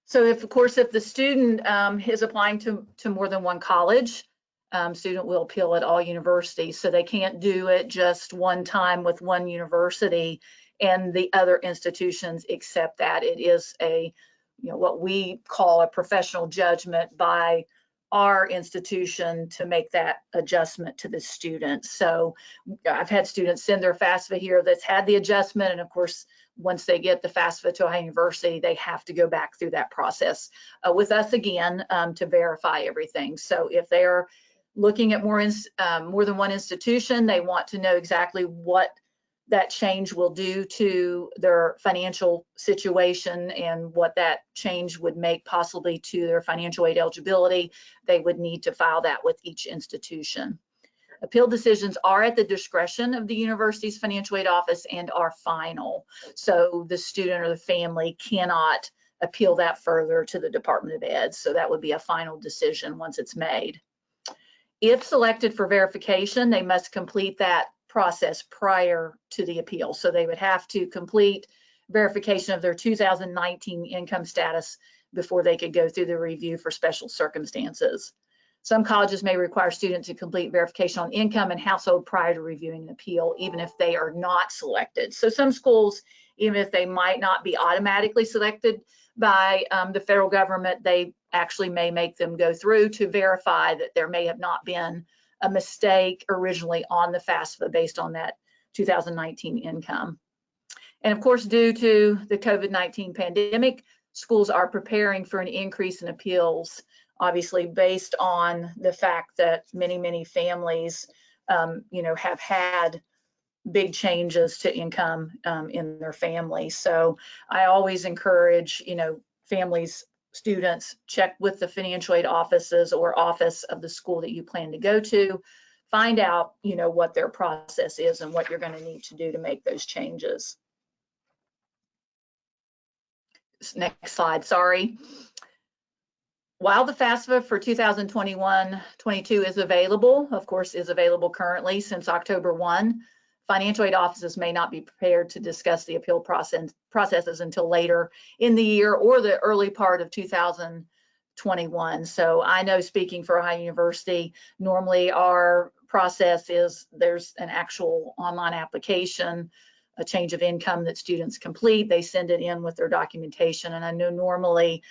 So if, of course, if the student is applying to more than one college, student will appeal at all universities. So they can't do it just one time with one university and the other institutions accept that. It is a, what we call a professional judgment by our institution to make that adjustment to the student. So I've had students send their FAFSA here that's had the adjustment, and of course, once they get the FAFSA to a university, they have to go back through that process with us again to verify everything. So if they're looking at more than one institution, they want to know exactly what that change will do to their financial situation and what that change would make possibly to their financial aid eligibility, they would need to file that with each institution. Appeal decisions are at the discretion of the university's financial aid office and are final. So the student or the family cannot appeal that further to the Department of Ed. So that would be a final decision once it's made. If selected for verification, they must complete that process prior to the appeal. So they would have to complete verification of their 2019 income status before they could go through the review for special circumstances. Some colleges may require students to complete verification on income and household prior to reviewing an appeal, even if they are not selected. So some schools, even if they might not be automatically selected by the federal government, they actually may make them go through to verify that there may have not been a mistake originally on the FAFSA based on that 2019 income. And of course, due to the COVID-19 pandemic, schools are preparing for an increase in appeals, obviously based on the fact that many families, have had big changes to income in their family. So I always encourage, families, students, check with the financial aid offices or office of the school that you plan to go to, find out, what their process is and what you're going to need to do to make those changes. Next slide, sorry. While the FAFSA for 2021-22 is available, of course, is available currently since October 1, financial aid offices may not be prepared to discuss the appeal processes until later in the year or the early part of 2021. So I know, speaking for Ohio University, normally our process is there's an actual online application, a change of income that students complete. They send it in with their documentation, and I know normally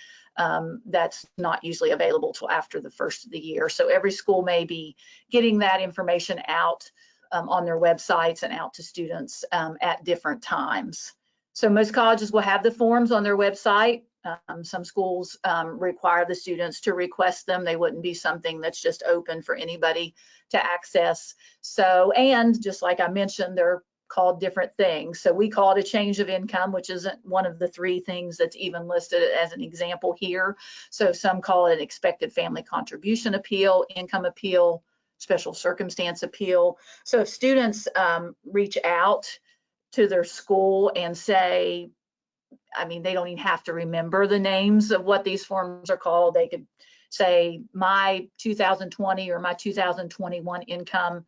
that's not usually available till after the first of the year. So every school may be getting that information out on their websites and out to students at different times. So most colleges will have the forms on their website. Some schools require the students to request them. They wouldn't be something that's just open for anybody to access. So, and just like I mentioned, they're called different things. So we call it a change of income, which isn't one of the three things that's even listed as an example here. So some call it an expected family contribution appeal, income appeal, special circumstance appeal. So if students reach out to their school and say, I mean, they don't even have to remember the names of what these forms are called. They could say my 2020 or my 2021 income,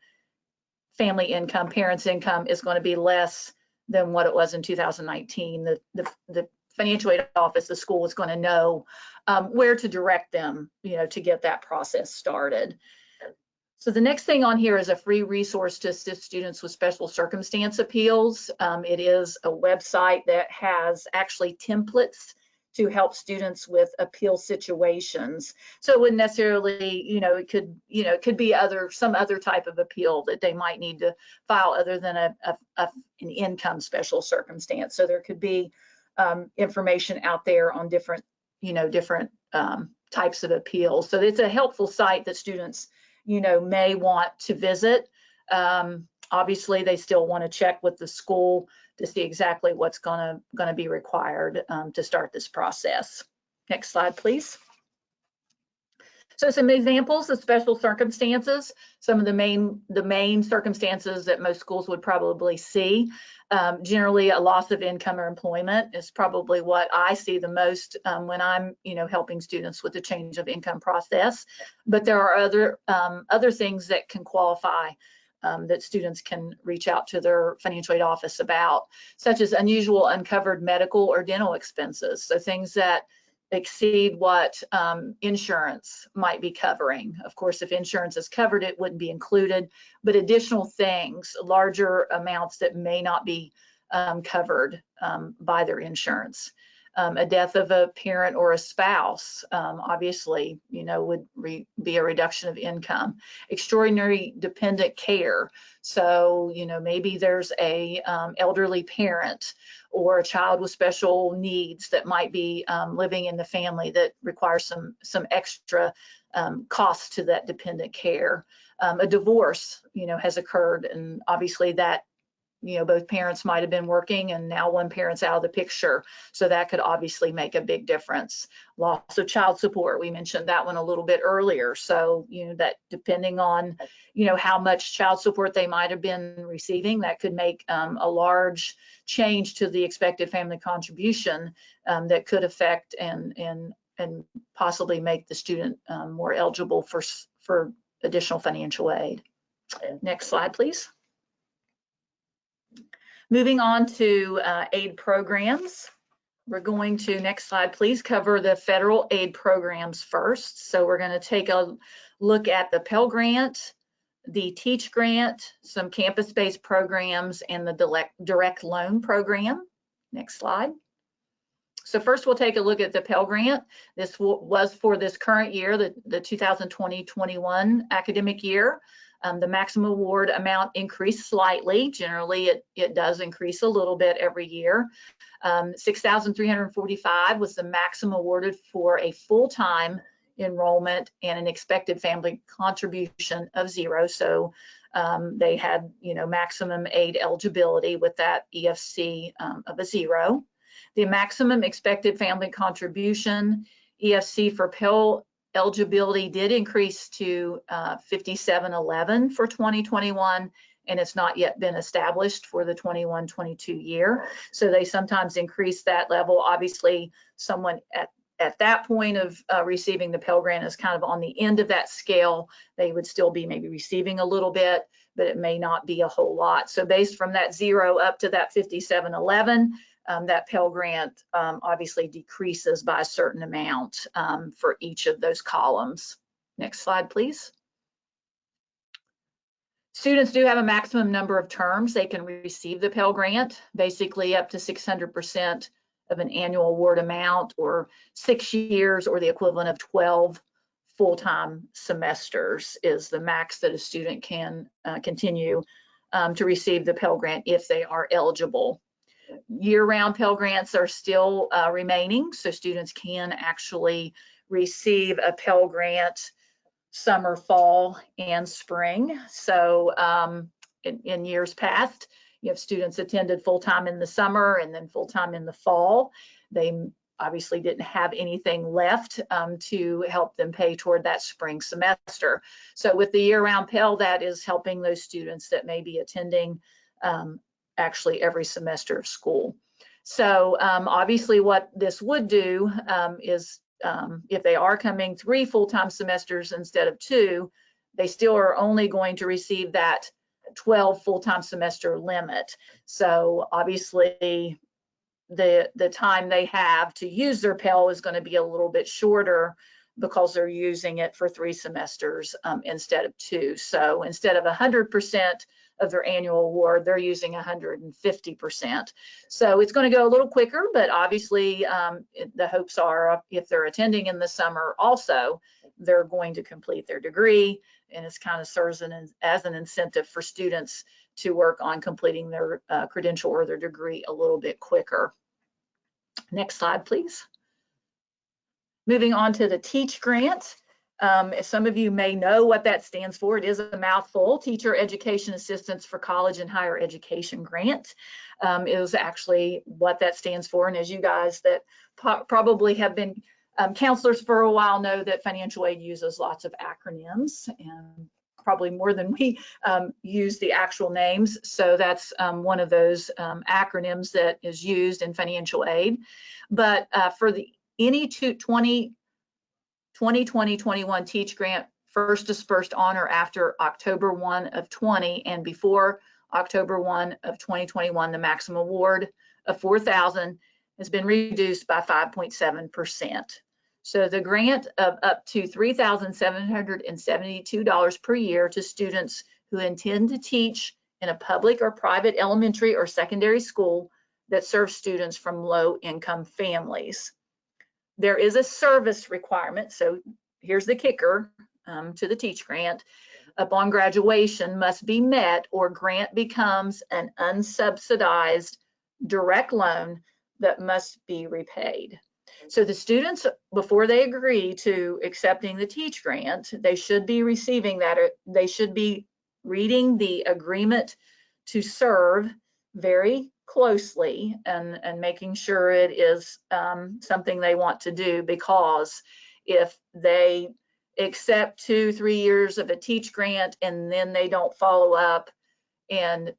family income, parents' income is going to be less than what it was in 2019. The financial aid office, the school is going to know where to direct them, to get that process started. So the next thing on here is a free resource to assist students with special circumstance appeals. It is a website that has actually templates to help students with appeal situations. So it wouldn't necessarily, it could be some other type of appeal that they might need to file other than an income special circumstance. So there could be information out there on different types of appeals. So it's a helpful site that students may want to visit. Obviously, they still want to check with the school to see exactly what's going to be required to start this process. Next slide, please. So some examples of special circumstances, some of the main circumstances that most schools would probably see. Generally, a loss of income or employment is probably what I see the most when I'm, helping students with the change of income process. But there are other things that can qualify that students can reach out to their financial aid office about, such as unusual uncovered medical or dental expenses. So things that exceed what insurance might be covering. Of course, if insurance is covered, it wouldn't be included, but additional things, larger amounts that may not be covered by their insurance. A death of a parent or a spouse, obviously, would be a reduction of income. Extraordinary dependent care. So, maybe there's a elderly parent or a child with special needs that might be living in the family that requires some extra costs to that dependent care. A divorce, has occurred, and obviously that, both parents might have been working and now one parent's out of the picture. So that could obviously make a big difference. Loss of child support, we mentioned that one a little bit earlier. So, that depending on, how much child support they might have been receiving, that could make a large change to the expected family contribution that could affect and possibly make the student more eligible for additional financial aid. Next slide, please. Moving on to aid programs. We're going to, next slide please, cover the federal aid programs first. So we're going to take a look at the Pell Grant, the Teach Grant, some campus-based programs, and the direct loan program. Next slide. So first we'll take a look at the Pell Grant. This was for this current year, the 2020-21 academic year. The maximum award amount increased slightly. Generally, it does increase a little bit every year. $6,345 was the maximum awarded for a full-time enrollment and an expected family contribution of 0. So they had, maximum aid eligibility with that EFC of a 0. The maximum expected family contribution, EFC for Pell eligibility, did increase to 5711 for 2021, and it's not yet been established for the 21-22 year. So they sometimes increase that level. Obviously, someone at that point of receiving the Pell Grant is kind of on the end of that scale. They would still be maybe receiving a little bit, but it may not be a whole lot. So based from that 0 up to that 5711, that Pell Grant obviously decreases by a certain amount for each of those columns. Next slide, please. Students do have a maximum number of terms they can receive the Pell Grant, basically up to 600% of an annual award amount, or 6 years, or the equivalent of 12 full-time semesters is the max that a student can continue to receive the Pell Grant if they are eligible. Year-round Pell Grants are still remaining, so students can actually receive a Pell Grant summer, fall, and spring. So in years past, you have students attended full-time in the summer and then full-time in the fall. They obviously didn't have anything left to help them pay toward that spring semester. So with the year-round Pell, that is helping those students that may be attending actually every semester of school. So obviously what this would do is if they are coming 3 full-time semesters instead of 2, they still are only going to receive that 12 full-time semester limit. So obviously the time they have to use their Pell is going to be a little bit shorter because they're using it for 3 semesters instead of 2. So instead of 100% of their annual award, they're using 150%. So it's going to go a little quicker, but obviously the hopes are if they're attending in the summer also, they're going to complete their degree, and it's kind of serves as an incentive for students to work on completing their credential or their degree a little bit quicker. Next slide, please. Moving on to the TEACH grant. As some of you may know what that stands for, it is a mouthful, Teacher Education Assistance for College and Higher Education Grant is actually what that stands for. And as you guys that probably have been counselors for a while know that financial aid uses lots of acronyms, and probably more than we use the actual names. So that's one of those acronyms that is used in financial aid. But for the any 2020-21 TEACH grant first dispersed on or after October 1 of 20 and before October 1 of 2021, the maximum award of $4,000 has been reduced by 5.7%. So the grant of up to $3,772 per year to students who intend to teach in a public or private elementary or secondary school that serves students from low-income families. There is a service requirement, so here's the kicker to the TEACH grant. Upon graduation must be met or grant becomes an unsubsidized direct loan that must be repaid. So the students, before they agree to accepting the TEACH grant, they should be receiving that, or they should be reading the agreement to serve very closely and making sure it is something they want to do, because if they accept 2-3 years of a TEACH grant and then they don't follow up and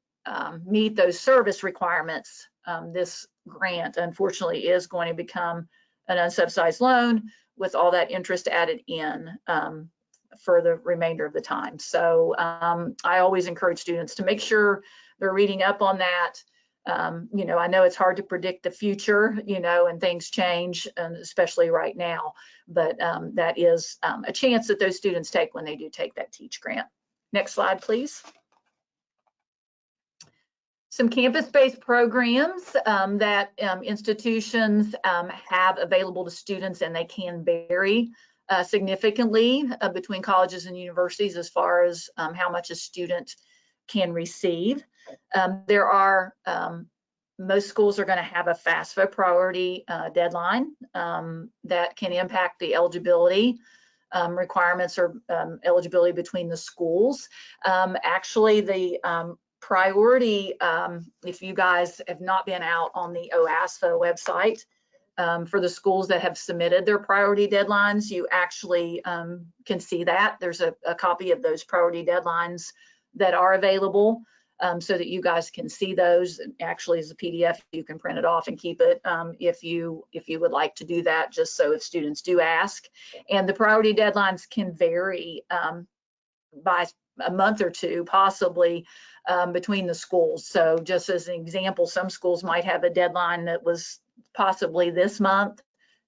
meet those service requirements, this grant unfortunately is going to become an unsubsidized loan with all that interest added in for the remainder of the time. So I always encourage students to make sure they're reading up on that. You know, I know it's hard to predict the future, you know, and things change, and especially right now, but that is a chance that those students take when they do take that TEACH grant. Next slide, please. Some campus-based programs that institutions have available to students, and they can vary significantly between colleges and universities as far as how much a student can receive. There are, most schools are going to have a FAFSA priority deadline that can impact the eligibility requirements or eligibility between the schools. Actually, the priority, if you guys have not been out on the OASFA website, for the schools that have submitted their priority deadlines, you actually can see that. There's a copy of those priority deadlines that are available so that you guys can see those. Actually, as a PDF, you can print it off and keep it if you would like to do that, just so if students do ask. And the priority deadlines can vary by a month or two, possibly, between the schools. So just as an example, some schools might have a deadline that was possibly this month,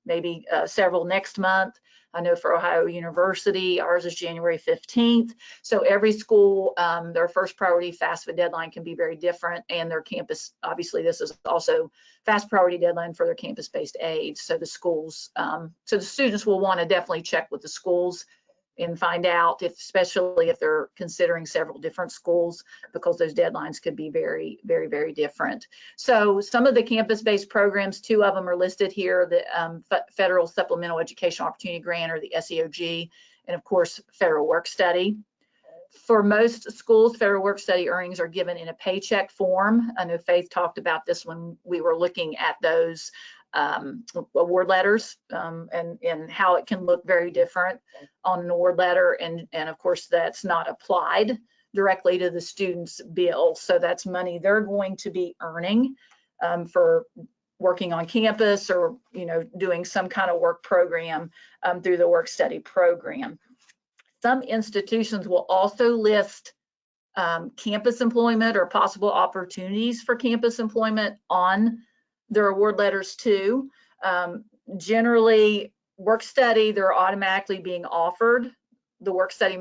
maybe several next month. I know for Ohio University, ours is January 15th. So every school, their first priority FAFSA deadline can be very different, and their campus, obviously this is also fast priority deadline for their campus-based aids. So the schools, so the students will want to definitely check with the schools and find out, especially if they're considering several different schools, because those deadlines could be very, very, very different. So some of the campus-based programs, 2 of them are listed here, the Federal Supplemental Educational Opportunity Grant, or the SEOG, and of course, Federal Work Study. For most schools, Federal Work Study earnings are given in a paycheck form. I know Faith talked about this when we were looking at those award letters and how it can look very different on an award letter, and of course that's not applied directly to the student's bill, so that's money they're going to be earning for working on campus or, doing some kind of work program through the work study program. Some institutions will also list campus employment or possible opportunities for campus employment on their award letters too. Generally, work study, they're automatically being offered the work study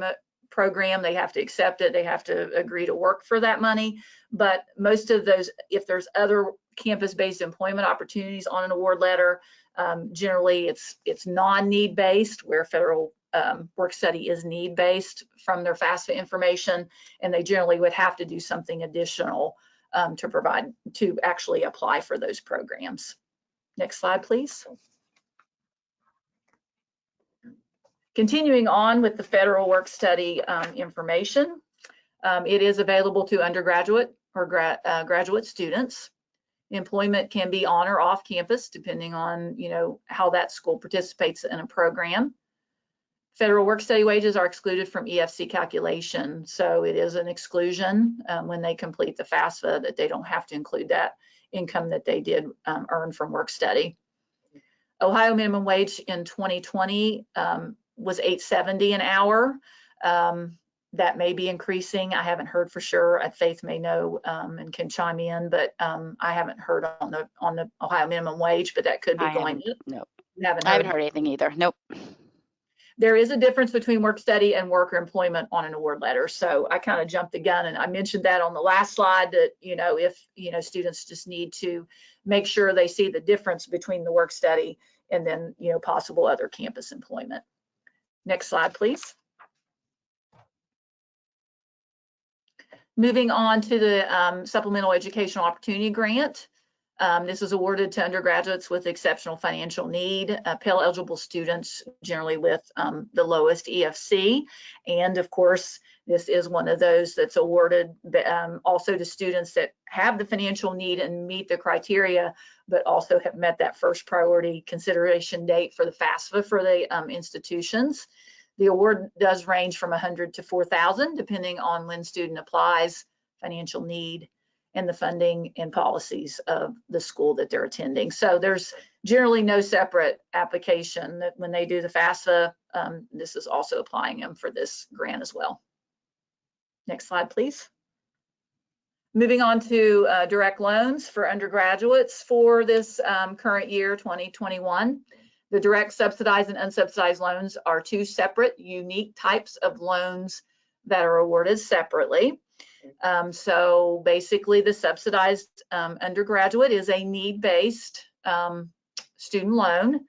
program. They have to accept it. They have to agree to work for that money. But most of those, if there's other campus-based employment opportunities on an award letter, generally it's non-need based, where federal work study is need based from their FAFSA information, and they generally would have to do something additional to actually apply for those programs. Next slide, please. Continuing on with the federal work study information, it is available to undergraduate or graduate students. Employment can be on or off campus, depending on how that school participates in a program. Federal work study wages are excluded from EFC calculation, so it is an exclusion when they complete the FAFSA, that they don't have to include that income that they did earn from work study. Ohio minimum wage in 2020 was $8.70 an hour. That may be increasing. I haven't heard for sure. Faith may know and can chime in, but I haven't heard on the Ohio minimum wage, but that could be going up.
Nope.
I
haven't heard anything either. Nope.
There is a difference between work study and worker employment on an award letter. So I kind of jumped the gun, and I mentioned that on the last slide, that if students just need to make sure they see the difference between the work study and then possible other campus employment. Next slide, please. Moving on to the Supplemental Educational Opportunity Grant. This is awarded to undergraduates with exceptional financial need, Pell eligible students, generally with the lowest EFC. And of course, this is one of those that's awarded also to students that have the financial need and meet the criteria, but also have met that first priority consideration date for the FAFSA for the institutions. The award does range from $100 to $4,000, depending on when student applies, financial need, and the funding and policies of the school that they're attending. So there's generally no separate application. That when they do the FAFSA, this is also applying them for this grant as well. Next slide, please. Moving on to direct loans for undergraduates for this current year, 2021. The direct subsidized and unsubsidized loans are two separate, unique types of loans that are awarded separately. So basically, the subsidized undergraduate is a need-based student loan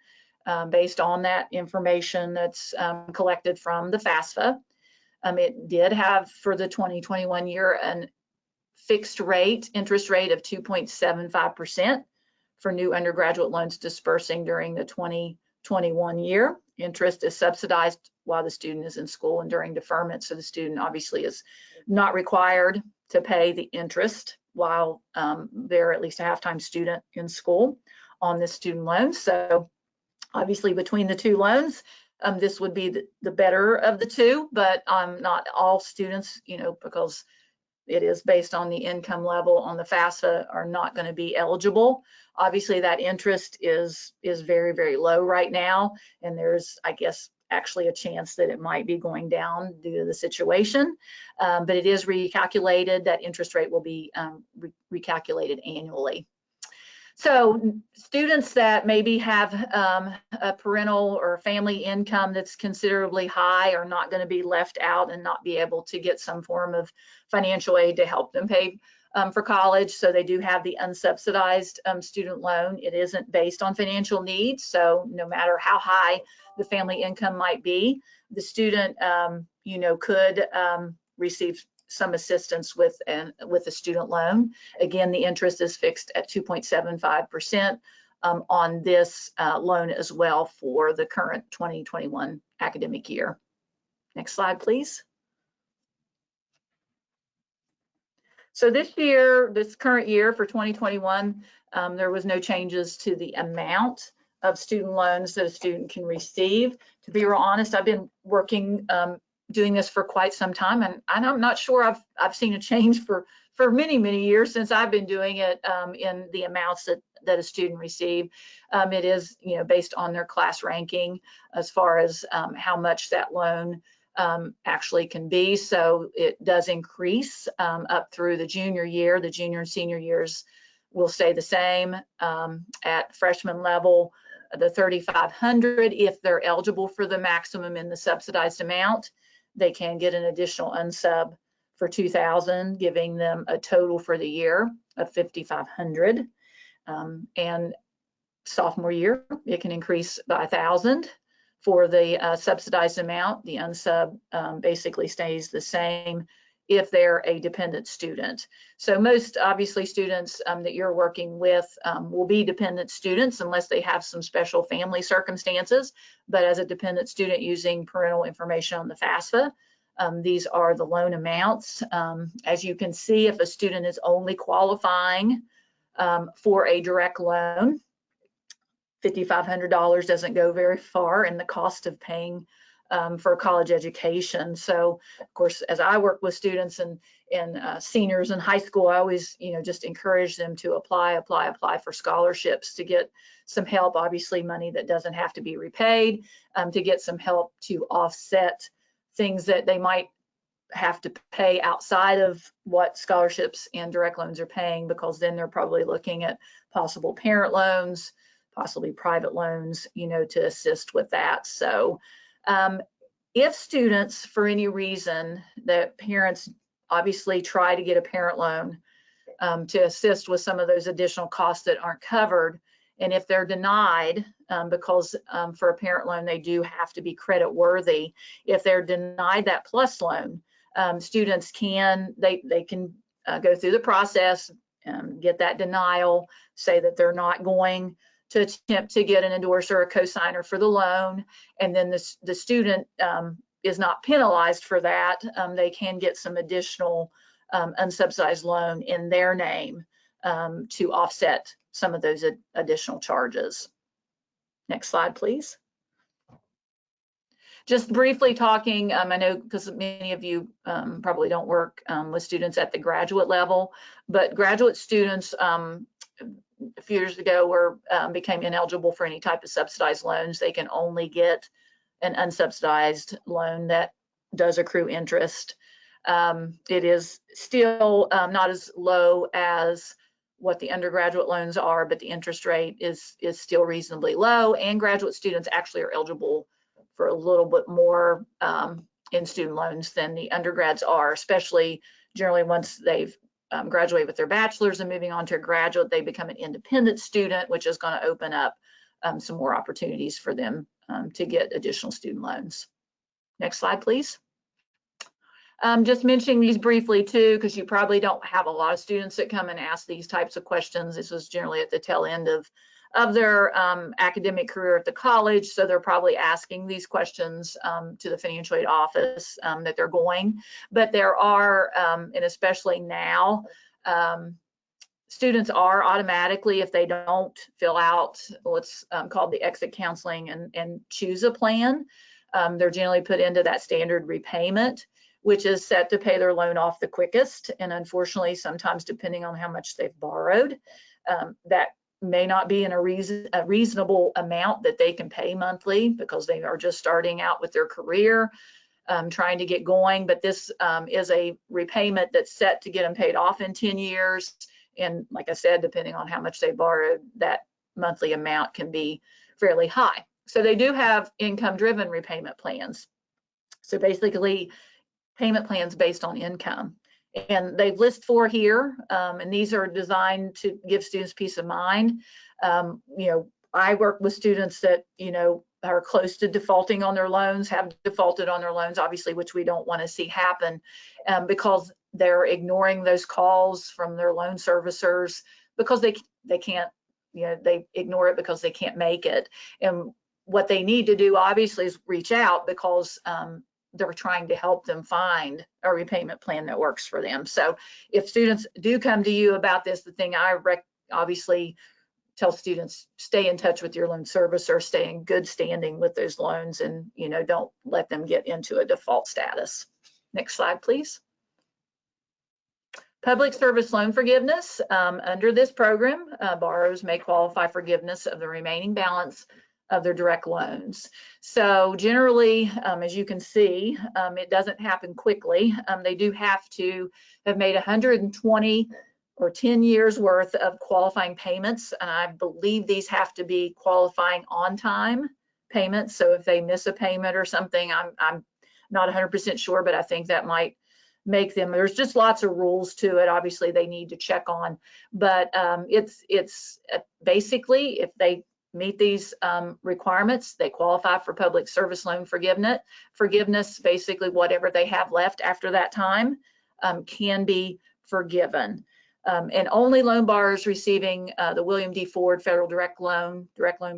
based on that information that's collected from the FAFSA. It did have, for the 2021 year, a fixed rate, interest rate of 2.75% for new undergraduate loans dispersing during the 2021 year. Interest is subsidized while the student is in school and during deferment, so the student obviously is not required to pay the interest while they're at least a half-time student in school on this student loan. So obviously between the two loans, this would be the better of the two, but not all students, because it is based on the income level on the FAFSA, are not going to be eligible. Obviously that interest is very, very low right now, and there's, I guess, actually a chance that it might be going down due to the situation, but it is recalculated. That interest rate will be recalculated annually. So students that maybe have a parental or family income that's considerably high are not going to be left out and not be able to get some form of financial aid to help them pay for college. So they do have the unsubsidized student loan. It isn't based on financial needs. So no matter how high the family income might be, the student, could receive some assistance with a student loan. Again, the interest is fixed at 2.75% on this loan as well for the current 2021 academic year. Next slide, please. So this current year for 2021, there was no changes to the amount of student loans that a student can receive. To be real honest, I've been working doing this for quite some time, and I'm not sure I've seen a change for many years since I've been doing it in the amounts that that a student receive. It is, based on their class ranking as far as how much that loan actually can be. So it does increase up through the junior year. The junior and senior years will stay the same. At freshman level, the $3,500, if they're eligible for the maximum in the subsidized amount, they can get an additional unsub for $2,000, giving them a total for the year of $5,500. And sophomore year, it can increase by $1,000 for the subsidized amount. The unsub basically stays the same if they're a dependent student. So most obviously students that you're working with will be dependent students unless they have some special family circumstances. But as a dependent student using parental information on the FAFSA, these are the loan amounts. As you can see, if a student is only qualifying for a direct loan, $5,500 doesn't go very far in the cost of paying for college education. So of course, as I work with students and seniors in high school, I always, just encourage them to apply for scholarships to get some help, obviously money that doesn't have to be repaid, to get some help to offset things that they might have to pay outside of what scholarships and direct loans are paying, because then they're probably looking at possible parent loans, possibly private loans, to assist with that. So if students, for any reason, that parents obviously try to get a parent loan to assist with some of those additional costs that aren't covered, and if they're denied, because for a parent loan, they do have to be credit worthy. If they're denied that PLUS loan, students can go through the process, get that denial, say that they're not going to attempt to get an endorser or a cosigner for the loan, and then the student is not penalized for that. They can get some additional unsubsidized loan in their name to offset some of those additional charges. Next slide, please. Just briefly talking, I know because many of you probably don't work with students at the graduate level, but graduate students a few years ago became ineligible for any type of subsidized loans. They can only get an unsubsidized loan that does accrue interest. It is still not as low as what the undergraduate loans are, but the interest rate is still reasonably low, and graduate students actually are eligible for a little bit more in student loans than the undergrads are, especially generally once they've graduate with their bachelor's and moving on to a graduate, they become an independent student, which is going to open up some more opportunities for them to get additional student loans. Next slide, please. Just mentioning these briefly too, because you probably don't have a lot of students that come and ask these types of questions. This is generally at the tail end of their academic career at the college, so they're probably asking these questions to the financial aid office that they're going. But there are, and especially now, students are automatically, if they don't fill out what's called the exit counseling and choose a plan, they're generally put into that standard repayment, which is set to pay their loan off the quickest. And unfortunately, sometimes depending on how much they've borrowed, that may not be in a reasonable amount that they can pay monthly, because they are just starting out with their career, trying to get going. But this is a repayment that's set to get them paid off in 10 years. And like I said, depending on how much they borrowed, that monthly amount can be fairly high. So they do have income-driven repayment plans. So basically, payment plans based on income. And they list 4 here, and these are designed to give students peace of mind. I work with students that, are close to defaulting on their loans, have defaulted on their loans, obviously, which we don't want to see happen, because they're ignoring those calls from their loan servicers because they can't, they ignore it because they can't make it. And what they need to do, obviously, is reach out, because they're trying to help them find a repayment plan that works for them. So if students do come to you about this, the thing I obviously tell students, stay in touch with your loan servicer, stay in good standing with those loans, and don't let them get into a default status. Next slide, please. Public service loan forgiveness. Under this program, borrowers may qualify for forgiveness of the remaining balance of their direct loans. So generally, as you can see, it doesn't happen quickly. They do have to have made 120 or 10 years worth of qualifying payments. And I believe these have to be qualifying on time payments. So if they miss a payment or something, I'm not 100% sure, but I think that might make them, there's just lots of rules to it. Obviously they need to check on, but it's basically, if they meet these requirements, they qualify for public service loan forgiveness. Basically whatever they have left after that time can be forgiven. And only loan borrowers receiving the William D. Ford Federal Direct Loan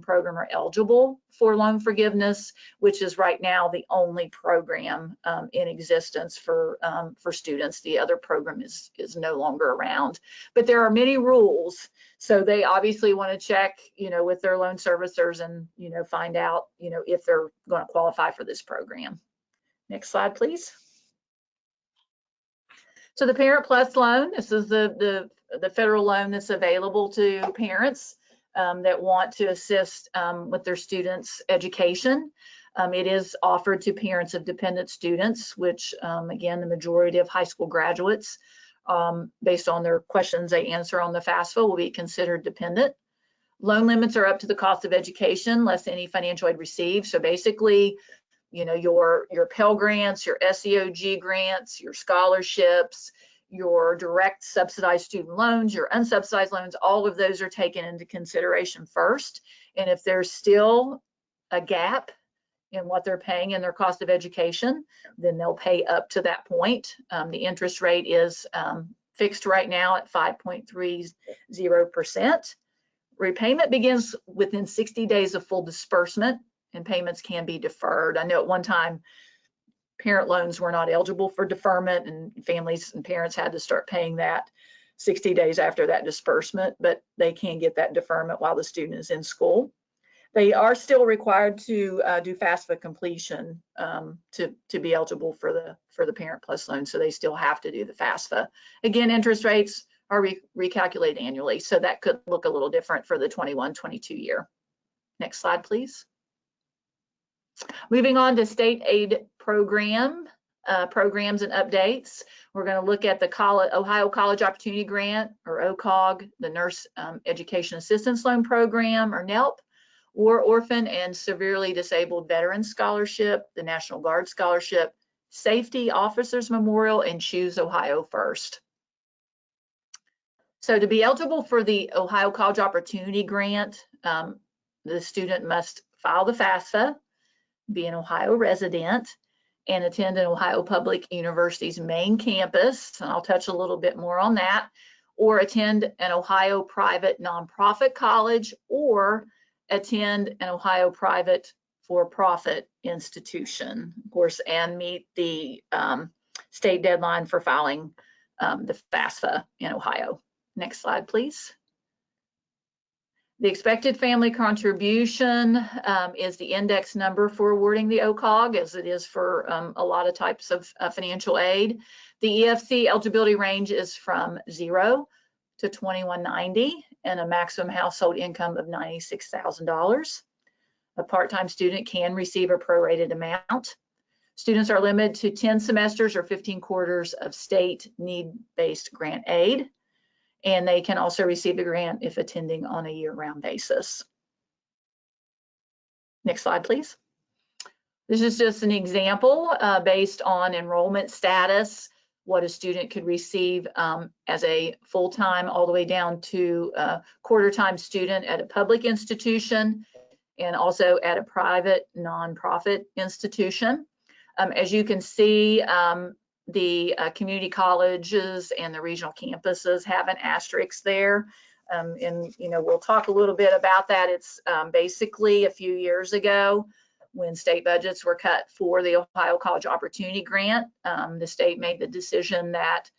Program are eligible for loan forgiveness, which is right now the only program in existence for students. The other program is no longer around. But there are many rules, so they obviously want to check, with their loan servicers and find out, if they're going to qualify for this program. Next slide, please. So the Parent Plus loan, this is the federal loan that's available to parents that want to assist with their students' education. It is offered to parents of dependent students, which again, the majority of high school graduates, based on their questions they answer on the FAFSA, will be considered dependent. Loan limits are up to the cost of education, less any financial aid received. So basically, your Pell Grants, your SEOG grants, your scholarships, your direct subsidized student loans, your unsubsidized loans, all of those are taken into consideration first. And if there's still a gap in what they're paying in their cost of education, then they'll pay up to that point. The interest rate is fixed right now at 5.30%. Repayment begins within 60 days of full disbursement, and payments can be deferred. I know at one time parent loans were not eligible for deferment, and families and parents had to start paying that 60 days after that disbursement, but they can get that deferment while the student is in school. They are still required to do FAFSA completion to be eligible for the Parent Plus loan, so they still have to do the FAFSA. Again, interest rates are recalculated annually, so that could look a little different for the 21-22 year. Next slide, please. Moving on to state aid programs and updates. We're going to look at the Ohio College Opportunity Grant, or OCOG, the Nurse Education Assistance Loan Program, or NELP, War Orphan and Severely Disabled Veterans Scholarship, the National Guard Scholarship, Safety Officers Memorial, and Choose Ohio First. So to be eligible for the Ohio College Opportunity Grant, the student must file the FAFSA, be an Ohio resident, and attend an Ohio Public University's main campus, and I'll touch a little bit more on that, or attend an Ohio private nonprofit college, or attend an Ohio private for-profit institution, of course, and meet the state deadline for filing the FAFSA in Ohio. Next slide, please. The expected family contribution is the index number for awarding the OCOG, as it is for a lot of types of financial aid. The EFC eligibility range is from 0 to 2190 and a maximum household income of $96,000. A part-time student can receive a prorated amount. Students are limited to 10 semesters or 15 quarters of state need-based grant aid, and they can also receive a grant if attending on a year-round basis. Next slide, please. This is just an example based on enrollment status, what a student could receive as a full-time all the way down to a quarter-time student at a public institution and also at a private nonprofit institution. As you can see, the community colleges and the regional campuses have an asterisk there. And we'll talk a little bit about that. It's basically a few years ago when state budgets were cut for the Ohio College Opportunity Grant, the state made the decision that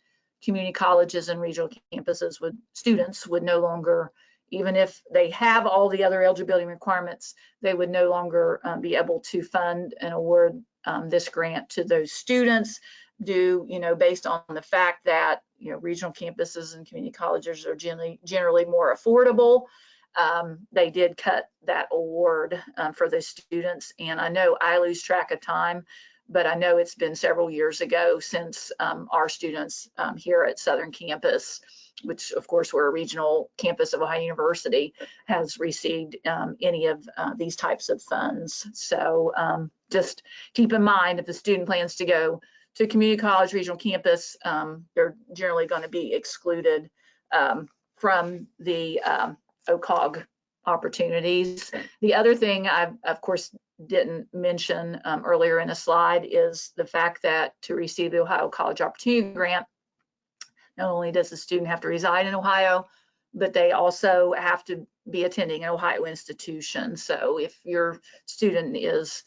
community colleges and regional campuses students would no longer, even if they have all the other eligibility requirements, they would no longer be able to fund and award this grant to those students. due, based on the fact that, regional campuses and community colleges are generally more affordable. They did cut that award for the students. And I know I lose track of time, but I know it's been several years ago since our students here at Southern Campus, which of course we're a regional campus of Ohio University, has received any of these types of funds. So just keep in mind, if the student plans to go to community college, regional campus, they're generally going to be excluded from the OCOG opportunities. The other thing I, of course, didn't mention earlier in a slide is the fact that to receive the Ohio College Opportunity Grant, not only does the student have to reside in Ohio, but they also have to be attending an Ohio institution. So if your student is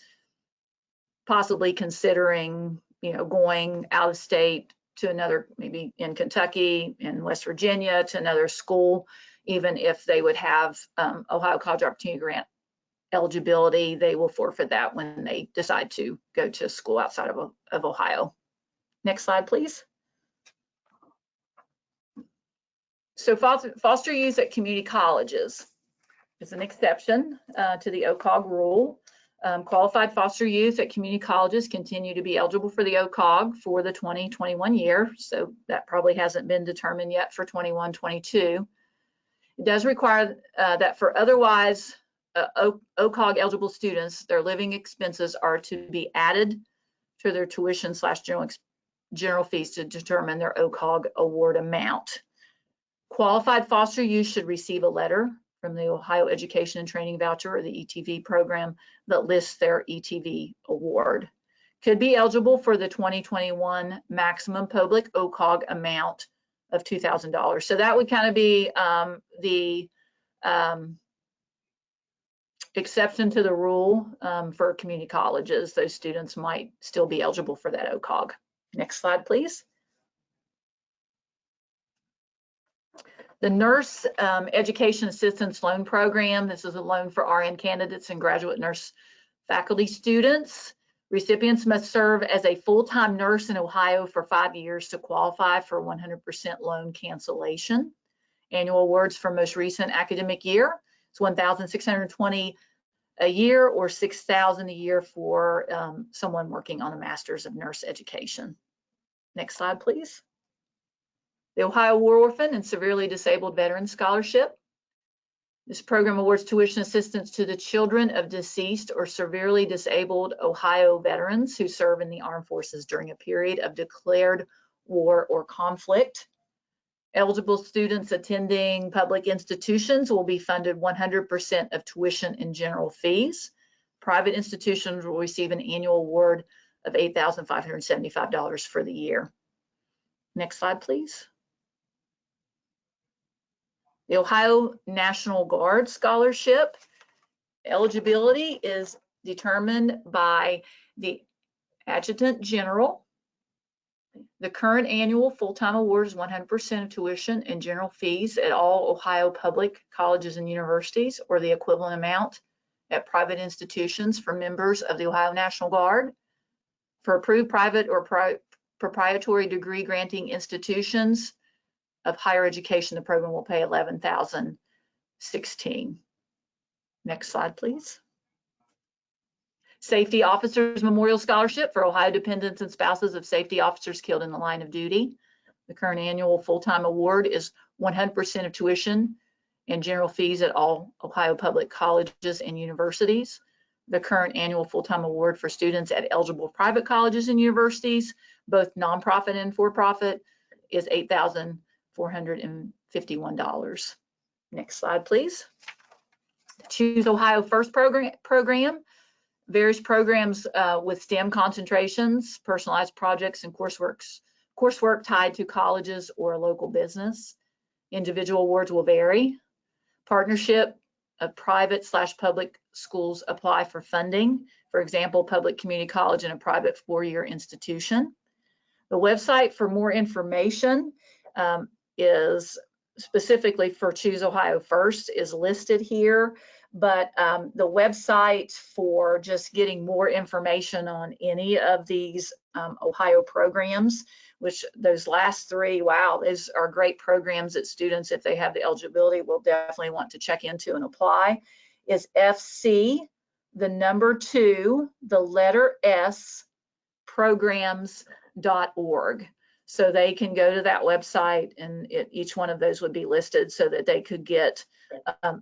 possibly considering, going out of state to another, maybe in Kentucky, in West Virginia, to another school, even if they would have Ohio College Opportunity Grant eligibility, they will forfeit that when they decide to go to school outside of Ohio. Next slide, please. So foster youth at community colleges is an exception to the OCOG rule. Qualified foster youth at community colleges continue to be eligible for the OCOG for the 2021 year. So that probably hasn't been determined yet for 21-22. It does require that for otherwise OCOG eligible students, their living expenses are to be added to their tuition / general fees to determine their OCOG award amount. Qualified foster youth should receive a letter from the Ohio Education and Training Voucher, or the ETV program, that lists their ETV award. Could be eligible for the 2021 maximum public OCOG amount of $2,000. So that would kind of be the exception to the rule for community colleges. Those students might still be eligible for that OCOG. Next slide, please. The Nurse Education Assistance Loan Program. This is a loan for RN candidates and graduate nurse faculty students. Recipients must serve as a full-time nurse in Ohio for 5 years to qualify for 100% loan cancellation. Annual awards for most recent academic year is $1,620 a year, or $6,000 a year for someone working on a Master's of Nurse Education. Next slide, please. The Ohio War Orphan and Severely Disabled Veteran Scholarship. This program awards tuition assistance to the children of deceased or severely disabled Ohio veterans who serve in the armed forces during a period of declared war or conflict. Eligible students attending public institutions will be funded 100% of tuition and general fees. Private institutions will receive an annual award of $8,575 for the year. Next slide, please. The Ohio National Guard Scholarship eligibility is determined by the Adjutant General. The current annual full-time award is 100% of tuition and general fees at all Ohio public colleges and universities, or the equivalent amount at private institutions for members of the Ohio National Guard. For approved private or proprietary degree granting institutions of higher education, the program will pay $11,016. Next slide, please. Safety Officers Memorial Scholarship for Ohio dependents and spouses of safety officers killed in the line of duty. The current annual full-time award is 100% of tuition and general fees at all Ohio public colleges and universities. The current annual full-time award for students at eligible private colleges and universities, both nonprofit and for-profit, is $8,451. Next slide, please. Choose Ohio First program. Various programs with STEM concentrations, personalized projects, and coursework tied to colleges or a local business. Individual awards will vary. Partnership of private/public schools apply for funding. For example, public community college and a private four-year institution. The website for more information is specifically for Choose Ohio First is listed here. but the website for just getting more information on any of these Ohio programs, which those last three, wow, those are great programs that students, if they have the eligibility, will definitely want to check into and apply, is FC, the number 2, the letter S, programs.org. So they can go to that website, and each one of those would be listed so that they could get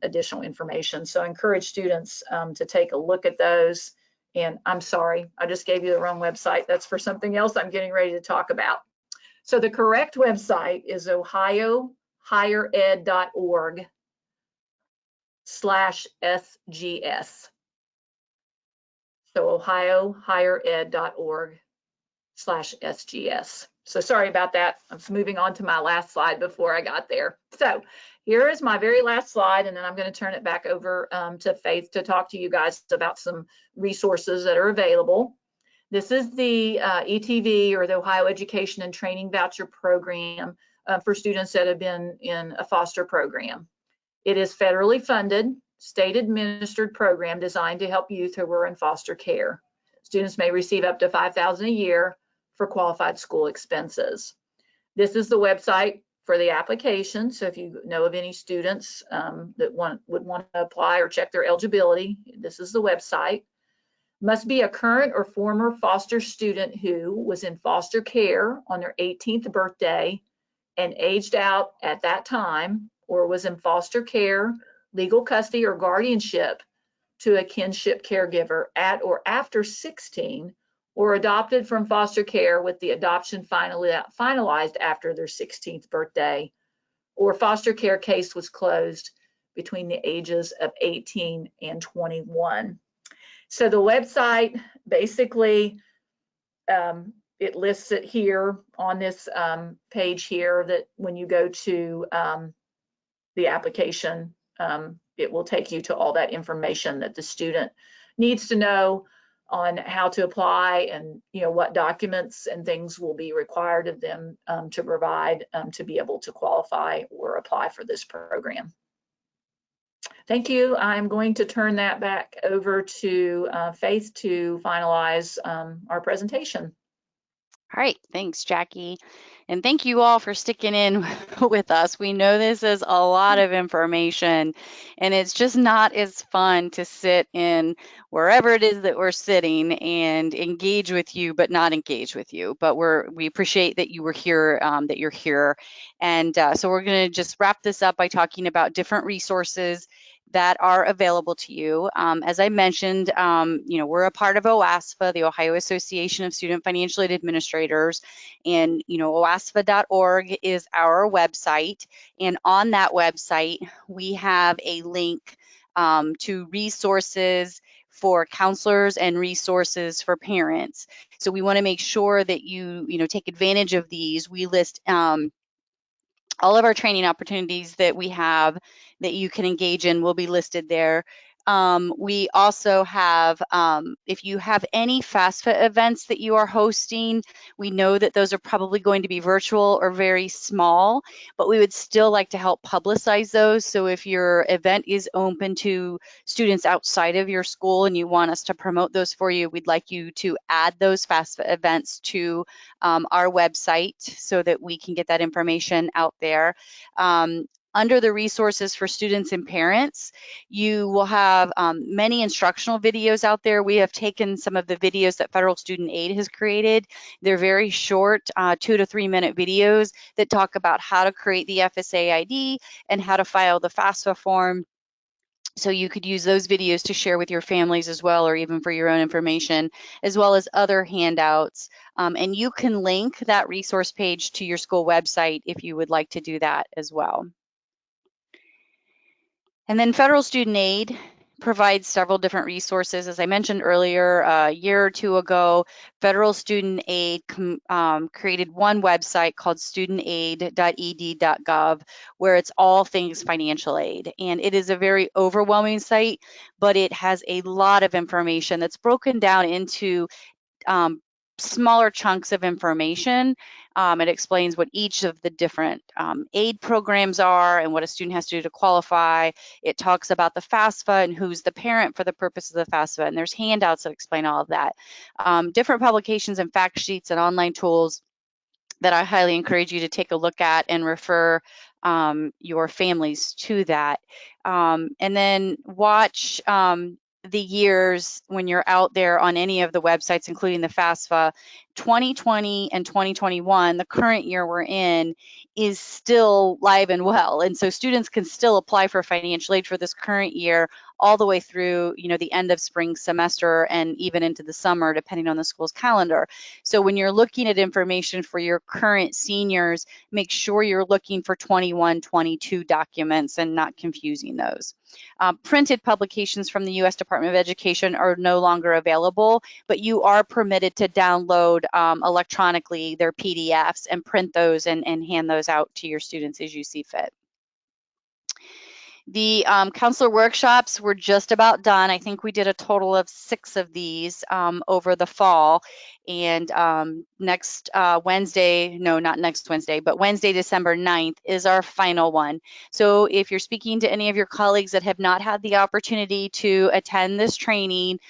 additional information. So I encourage students to take a look at those. And I'm sorry, I just gave you the wrong website. That's for something else I'm getting ready to talk about. So the correct website is ohiohighered.org/SGS. So ohiohighered.org/SGS. So sorry about that. I'm moving on to my last slide before I got there. So here is my very last slide, and then I'm going to turn it back over to Faith to talk to you guys about some resources that are available. This is the ETV, or the Ohio Education and Training Voucher Program for students that have been in a foster program. It is federally funded, state administered program designed to help youth who are in foster care. Students may receive up to $5,000 a year for qualified school expenses. This is the website for the application. So if you know of any students that would want to apply or check their eligibility, this is the website. Must be a current or former foster student who was in foster care on their 18th birthday and aged out at that time, or was in foster care, legal custody, or guardianship to a kinship caregiver at or after 16, or adopted from foster care with the adoption finalized after their 16th birthday, or foster care case was closed between the ages of 18 and 21. So the website, basically, it lists it here on this page here, that when you go to the application, it will take you to all that information that the student needs to know on how to apply, and what documents and things will be required of them to provide to be able to qualify or apply for this program. Thank you. I'm going to turn that back over to Faith to finalize our presentation.
All right, thanks, Jackie. And thank you all for sticking in with us. We know this is a lot of information, and it's just not as fun to sit in wherever it is that we're sitting and engage with you, but not engage with you. But we appreciate that you were here, that you're here. And so we're going to just wrap this up by talking about different resources that are available to you. As I mentioned, we're a part of OASFA, the Ohio Association of Student Financial Aid Administrators, and OASFA.org is our website. And on that website, we have a link to resources for counselors and resources for parents. So we want to make sure that you take advantage of these. We list all of our training opportunities that we have that you can engage in will be listed there. We also have, if you have any FAFSA events that you are hosting, we know that those are probably going to be virtual or very small, but we would still like to help publicize those. So if your event is open to students outside of your school and you want us to promote those for you, we'd like you to add those FAFSA events to our website so that we can get that information out there. Under the resources for students and parents, you will have many instructional videos out there. We have taken some of the videos that Federal Student Aid has created. They're very short, 2 to 3 minute videos that talk about how to create the FSA ID and how to file the FAFSA form. So you could use those videos to share with your families as well, or even for your own information, as well as other handouts. And you can link that resource page to your school website if you would like to do that as well. And then Federal Student Aid provides several different resources. As I mentioned earlier, a year or two ago, Federal Student Aid created one website called studentaid.ed.gov, where it's all things financial aid. And it is a very overwhelming site, but it has a lot of information that's broken down into smaller chunks of information It explains what each of the different aid programs are and what a student has to do to qualify. It talks about the FAFSA and who's the parent for the purpose of the FAFSA, and there's handouts that explain all of that. Different publications and fact sheets and online tools that I highly encourage you to take a look at and refer your families to that. And then watch the years when you're out there on any of the websites, including the FAFSA. 2020 and 2021, the current year we're in, is still live and well. And so students can still apply for financial aid for this current year all the way through, the end of spring semester and even into the summer, depending on the school's calendar. So when you're looking at information for your current seniors, make sure you're looking for 21, 22 documents and not confusing those. Printed publications from the U.S. Department of Education are no longer available, but you are permitted to download electronically their PDFs and print those and hand those out to your students as you see fit. The counselor workshops were just about done. I think we did a total of 6 of these over the fall. And next Wednesday, no, not next Wednesday, but Wednesday, December 9th is our final one. So if you're speaking to any of your colleagues that have not had the opportunity to attend this training,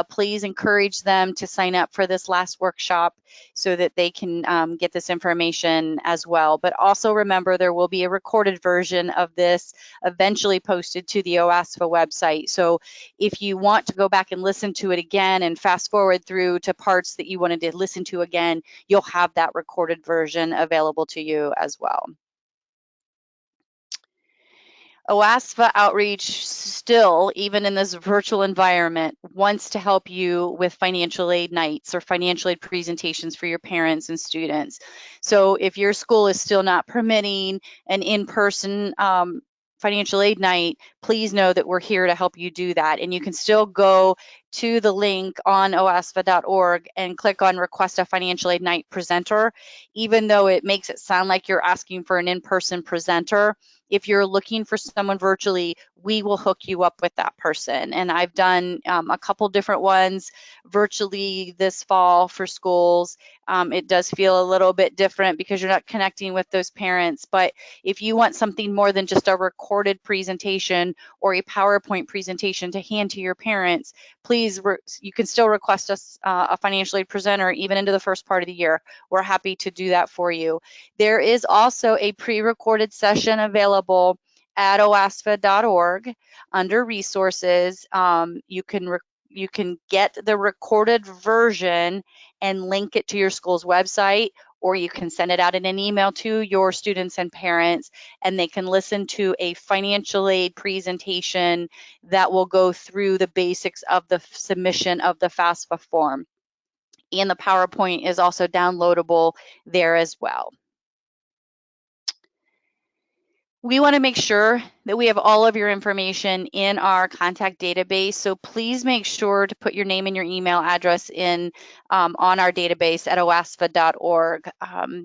please encourage them to sign up for this last workshop so that they can get this information as well. But also remember, there will be a recorded version of this eventually posted to the OASFA website. So if you want to go back and listen to it again and fast forward through to parts that you wanted to listen to again, you'll have that recorded version available to you as well. OASFA Outreach still, even in this virtual environment, wants to help you with financial aid nights or financial aid presentations for your parents and students. So if your school is still not permitting an in-person financial aid night, please know that we're here to help you do that. And you can still go to the link on oasfa.org and click on Request a Financial Aid Night Presenter, even though it makes it sound like you're asking for an in-person presenter. If you're looking for someone virtually, we will hook you up with that person. And I've done a couple different ones virtually this fall for schools. It does feel a little bit different because you're not connecting with those parents. But if you want something more than just a recorded presentation or a PowerPoint presentation to hand to your parents, please, you can still request us a financial aid presenter even into the first part of the year. We're happy to do that for you. There is also a pre-recorded session available at oasfa.org under resources. You can get the recorded version and link it to your school's website, or you can send it out in an email to your students and parents, and they can listen to a financial aid presentation that will go through the basics of the submission of the FAFSA form. And the PowerPoint is also downloadable there as well. We want to make sure that we have all of your information in our contact database. So please make sure to put your name and your email address in on our database at oasfa.org.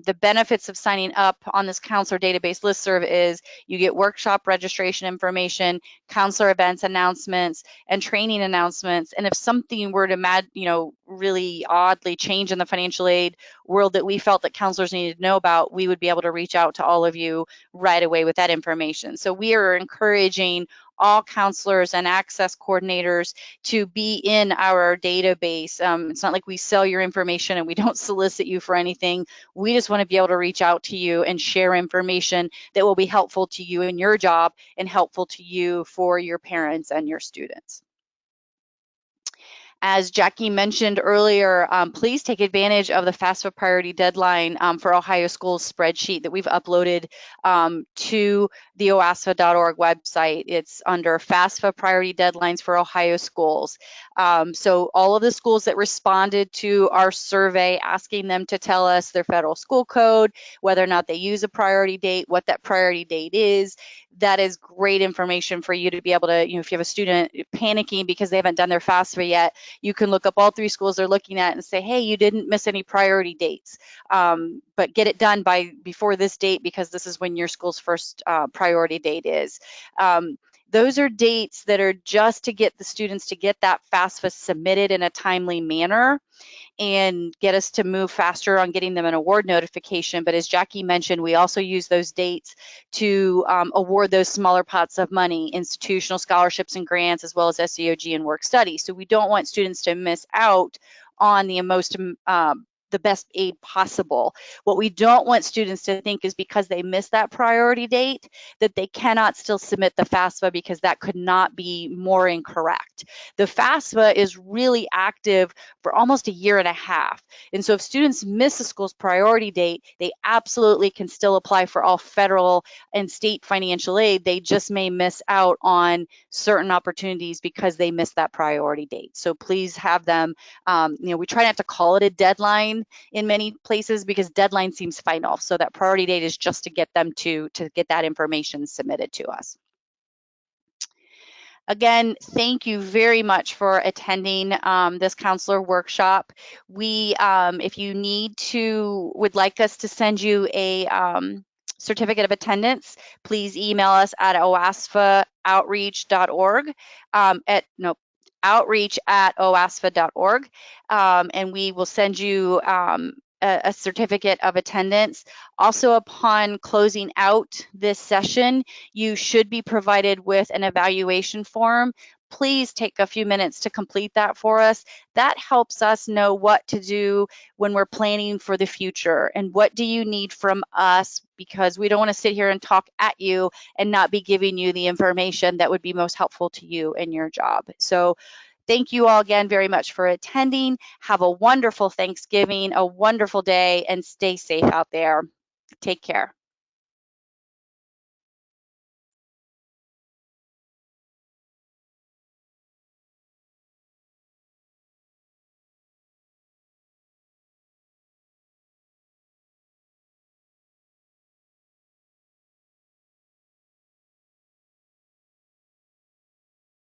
The benefits of signing up on this counselor database listserv is you get workshop registration information, counselor events announcements, and training announcements. And if something were to really oddly change in the financial aid world that we felt that counselors needed to know about, we would be able to reach out to all of you right away with that information. So we are encouraging all counselors and access coordinators to be in our database. It's not like we sell your information and we don't solicit you for anything. We just want to be able to reach out to you and share information that will be helpful to you in your job and helpful to you for your parents and your students. As Jackie mentioned earlier, please take advantage of the FAFSA priority deadline for Ohio Schools spreadsheet that we've uploaded to the oasfa.org website. It's under FAFSA priority deadlines for Ohio schools. So all of the schools that responded to our survey asking them to tell us their federal school code, whether or not they use a priority date, what that priority date is, that is great information for you to be able to, if you have a student panicking because they haven't done their FAFSA yet, you can look up all 3 schools they're looking at and say, hey, you didn't miss any priority dates, but get it done before this date because this is when your school's first priority date is. Those are dates that are just to get the students to get that FAFSA submitted in a timely manner and get us to move faster on getting them an award notification. But as Jackie mentioned, we also use those dates to award those smaller pots of money, institutional scholarships and grants, as well as SEOG and work study. So we don't want students to miss out on the best aid possible. What we don't want students to think is because they missed that priority date that they cannot still submit the FAFSA, because that could not be more incorrect. The FAFSA is really active for almost a year and a half. And so if students miss a school's priority date, they absolutely can still apply for all federal and state financial aid. They just may miss out on certain opportunities because they missed that priority date. So please have them, we try not to have to call it a deadline in many places, because deadline seems final. So that priority date is just to get them to get that information submitted to us. Again, thank you very much for attending this counselor workshop. We, if you would like us to send you a certificate of attendance, please email us at owasfaoutreach.org, outreach@owasfa.org, and we will send you a certificate of attendance. Also, upon closing out this session, you should be provided with an evaluation form. Please take a few minutes to complete that for us. That helps us know what to do when we're planning for the future, and what do you need from us, because we don't want to sit here and talk at you and not be giving you the information that would be most helpful to you in your job. So thank you all again very much for attending. Have a wonderful Thanksgiving, a wonderful day, and stay safe out there. Take care.